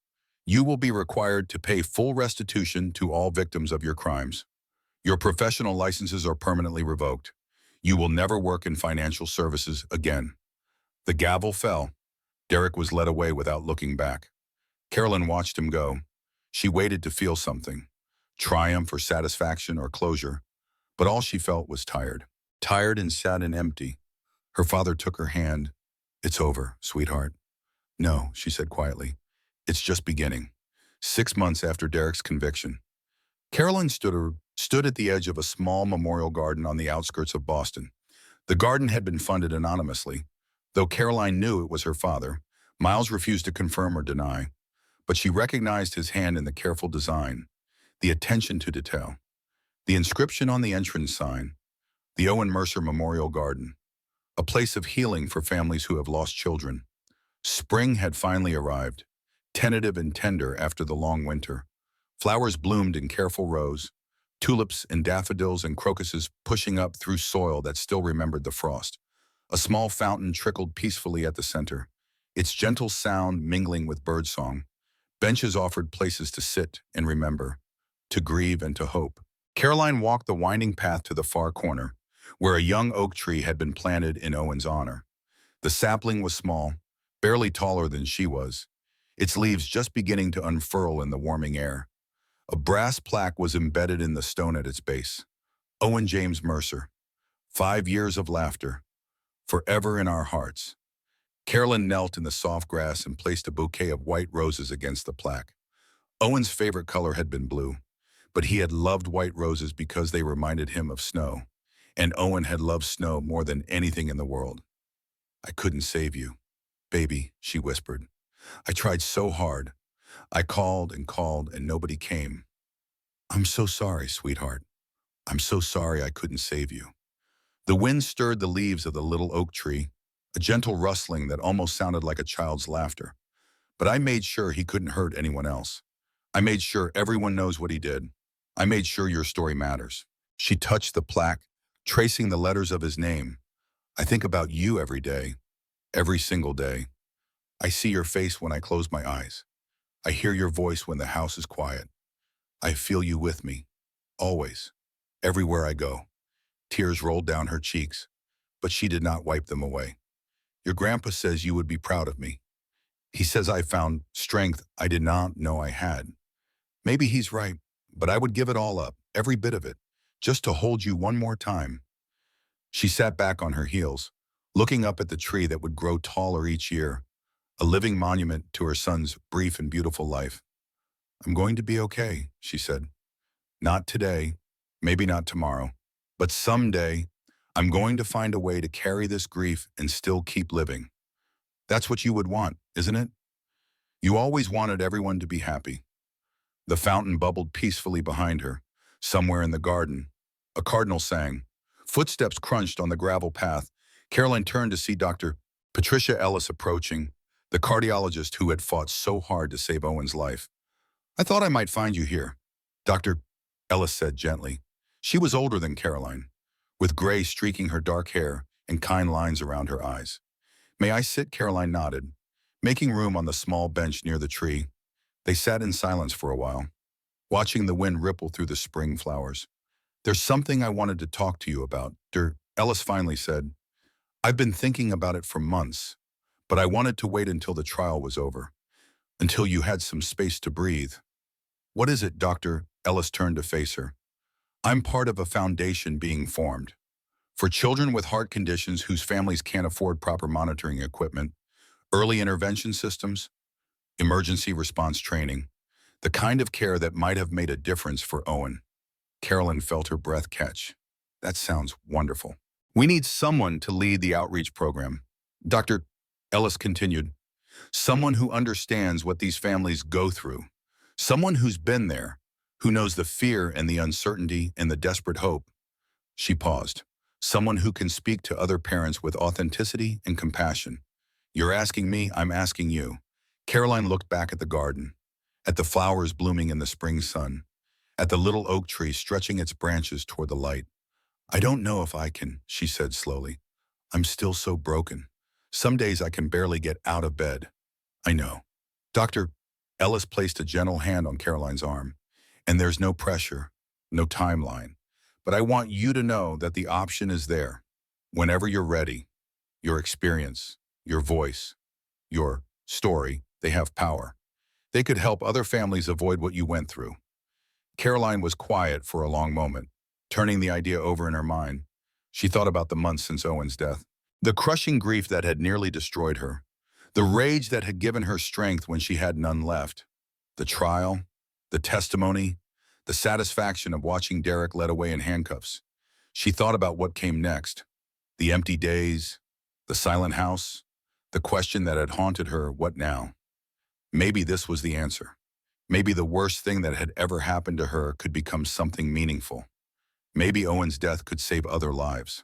Speaker 1: You will be required to pay full restitution to all victims of your crimes. Your professional licenses are permanently revoked. You will never work in financial services again. The gavel fell. Derek was led away without looking back. Carolyn watched him go. She waited to feel something, triumph or satisfaction or closure, but all she felt was tired. Tired and sad and empty. Her father took her hand. It's over, sweetheart. No, she said quietly. It's just beginning. 6 months after Derek's conviction. Carolyn stood at the edge of a small memorial garden on the outskirts of Boston. The garden had been funded anonymously. Though Caroline knew it was her father, Miles refused to confirm or deny. But she recognized his hand in the careful design, the attention to detail, the inscription on the entrance sign, the Owen Mercer Memorial Garden, a place of healing for families who have lost children. Spring had finally arrived, tentative and tender after the long winter. Flowers bloomed in careful rows, tulips and daffodils and crocuses pushing up through soil that still remembered the frost. A small fountain trickled peacefully at the center, its gentle sound mingling with birdsong. Benches offered places to sit and remember, to grieve and to hope. Caroline walked the winding path to the far corner, where a young oak tree had been planted in Owen's honor. The sapling was small, barely taller than she was, its leaves just beginning to unfurl in the warming air. A brass plaque was embedded in the stone at its base. Owen James Mercer, 5 years of laughter, forever in our hearts. Carolyn knelt in the soft grass and placed a bouquet of white roses against the plaque. Owen's favorite color had been blue, but he had loved white roses because they reminded him of snow. And Owen had loved snow more than anything in the world. I couldn't save you, baby, she whispered. I tried so hard. I called and nobody came. I'm so sorry, sweetheart. I'm so sorry I couldn't save you. The wind stirred the leaves of the little oak tree, a gentle rustling that almost sounded like a child's laughter. But I made sure he couldn't hurt anyone else. I made sure everyone knows what he did. I made sure your story matters. She touched the plaque, tracing the letters of his name. I think about you every day, every single day. I see your face when I close my eyes. I hear your voice when the house is quiet. I feel you with me, always, everywhere I go. Tears rolled down her cheeks, but she did not wipe them away. Your grandpa says you would be proud of me. He says I found strength I did not know I had. Maybe he's right, but I would give it all up, every bit of it, just to hold you one more time. She sat back on her heels, looking up at the tree that would grow taller each year, a living monument to her son's brief and beautiful life. I'm going to be okay, she said. Not today, maybe not tomorrow, but someday I'm going to find a way to carry this grief and still keep living. That's what you would want, isn't it? You always wanted everyone to be happy. The fountain bubbled peacefully behind her. Somewhere in the garden, a cardinal sang. Footsteps crunched on the gravel path. Caroline turned to see Dr. Patricia Ellis approaching, the cardiologist who had fought so hard to save Owen's life. I thought I might find you here, Dr. Ellis said gently. She was older than Caroline, with gray streaking her dark hair and kind lines around her eyes. May I sit? Caroline nodded, making room on the small bench near the tree. They sat in silence for a while, watching the wind ripple through the spring flowers. There's something I wanted to talk to you about, Dr. Ellis finally said. I've been thinking about it for months, but I wanted to wait until the trial was over, until you had some space to breathe. What is it? Dr. Ellis turned to face her. I'm part of a foundation being formed for children with heart conditions whose families can't afford proper monitoring equipment, early intervention systems, emergency response training, the kind of care that might have made a difference for Owen. Carolyn felt her breath catch. That sounds wonderful. We need someone to lead the outreach program, Dr. Ellis continued. Someone who understands what these families go through. Someone who's been there, who knows the fear and the uncertainty and the desperate hope. She paused. Someone who can speak to other parents with authenticity and compassion. You're asking me, I'm asking you. Caroline looked back at the garden, at the flowers blooming in the spring sun, at the little oak tree stretching its branches toward the light. I don't know if I can, she said slowly. I'm still so broken. Some days I can barely get out of bed. I know. Dr. Ellis placed a gentle hand on Caroline's arm. And there's no pressure, no timeline. But I want you to know that the option is there. Whenever you're ready, your experience, your voice, your story, they have power. They could help other families avoid what you went through. Caroline was quiet for a long moment, turning the idea over in her mind. She thought about the months since Owen's death, the crushing grief that had nearly destroyed her, the rage that had given her strength when she had none left, the trial, the testimony, the satisfaction of watching Derek led away in handcuffs. She thought about what came next, the empty days, the silent house, the question that had haunted her, what now? Maybe this was the answer. Maybe the worst thing that had ever happened to her could become something meaningful. Maybe Owen's death could save other lives.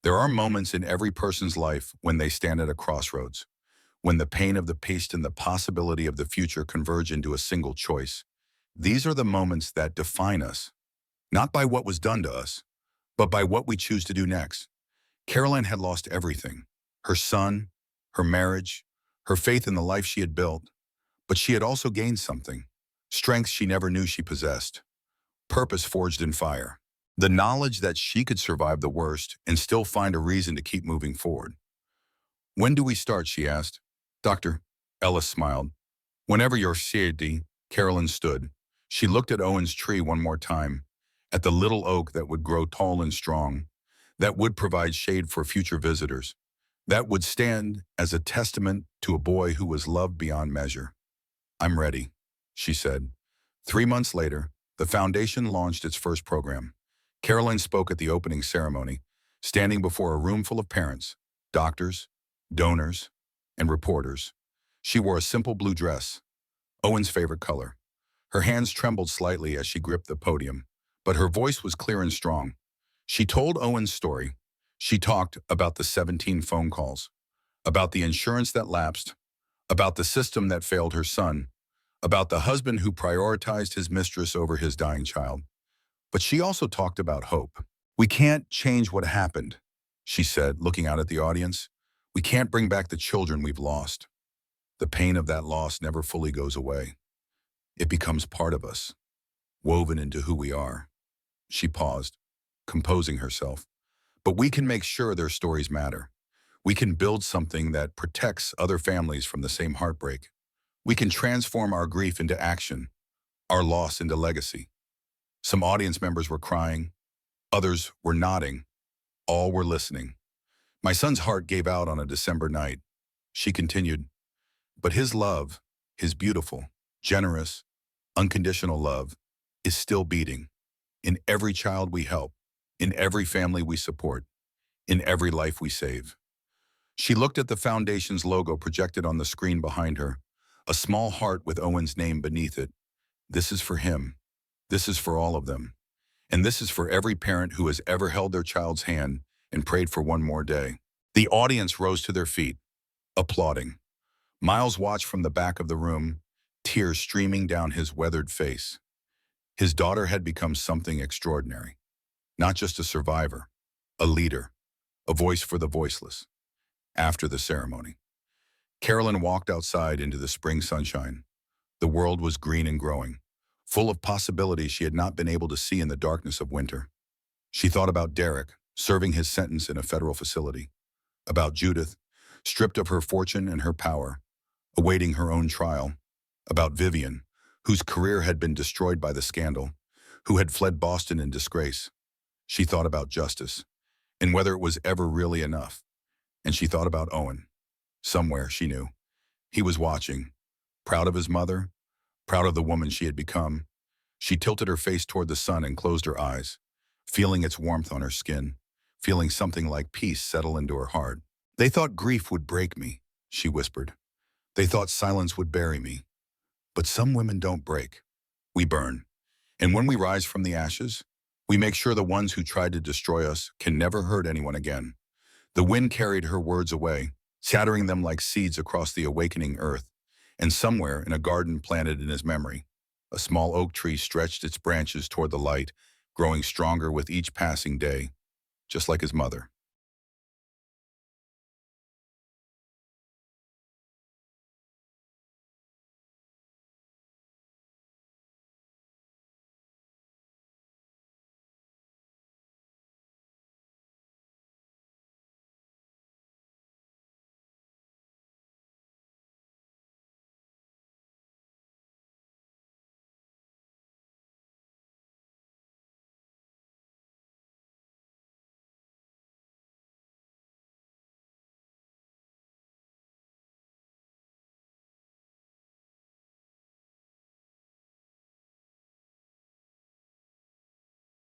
Speaker 1: There are moments in every person's life when they stand at a crossroads, when the pain of the past and the possibility of the future converge into a single choice. These are the moments that define us, not by what was done to us, but by what we choose to do next. Caroline had lost everything: her son, her marriage, her faith in the life she had built. But she had also gained something: strength she never knew she possessed, purpose forged in fire, the knowledge that she could survive the worst and still find a reason to keep moving forward. "When do we start?" she asked. "Doctor," Ellis smiled. "Whenever you're ready." Carolyn stood. She looked at Owen's tree one more time, at the little oak that would grow tall and strong, that would provide shade for future visitors, that would stand as a testament to a boy who was loved beyond measure. "I'm ready," she said. 3 months later, the foundation launched its first program. Caroline spoke at the opening ceremony, standing before a room full of parents, doctors, donors, and reporters. She wore a simple blue dress, Owen's favorite color. Her hands trembled slightly as she gripped the podium, but her voice was clear and strong. She told Owen's story. She talked about the 17 phone calls, about the insurance that lapsed, about the system that failed her son, about the husband who prioritized his mistress over his dying child. But she also talked about hope. "We can't change what happened," she said, looking out at the audience. "We can't bring back the children we've lost. The pain of that loss never fully goes away. It becomes part of us, woven into who we are." She paused, composing herself. "But we can make sure their stories matter. We can build something that protects other families from the same heartbreak. We can transform our grief into action, our loss into legacy." Some audience members were crying. Others were nodding. All were listening. "My son's heart gave out on a December night," she continued. "But his love, his beautiful, generous, unconditional love, is still beating. In every child we help, in every family we support, in every life we save." She looked at the foundation's logo projected on the screen behind her, a small heart with Owen's name beneath it. "This is for him. This is for all of them. And this is for every parent who has ever held their child's hand and prayed for one more day." The audience rose to their feet, applauding. Miles watched from the back of the room, tears streaming down his weathered face. His daughter had become something extraordinary. Not just a survivor, a leader, a voice for the voiceless. After the ceremony, Carolyn walked outside into the spring sunshine. The world was green and growing, full of possibilities she had not been able to see in the darkness of winter. She thought about Derek, serving his sentence in a federal facility, about Judith, stripped of her fortune and her power, awaiting her own trial, about Vivian, whose career had been destroyed by the scandal, who had fled Boston in disgrace. She thought about justice, and whether it was ever really enough. And she thought about Owen. Somewhere, she knew, he was watching, proud of his mother, proud of the woman she had become. She tilted her face toward the sun and closed her eyes, feeling its warmth on her skin, feeling something like peace settle into her heart. "They thought grief would break me," she whispered. "They thought silence would bury me. But some women don't break. We burn. And when we rise from the ashes, we make sure the ones who tried to destroy us can never hurt anyone again." The wind carried her words away, scattering them like seeds across the awakening earth. And somewhere in a garden planted in his memory, a small oak tree stretched its branches toward the light, growing stronger with each passing day, just like his mother.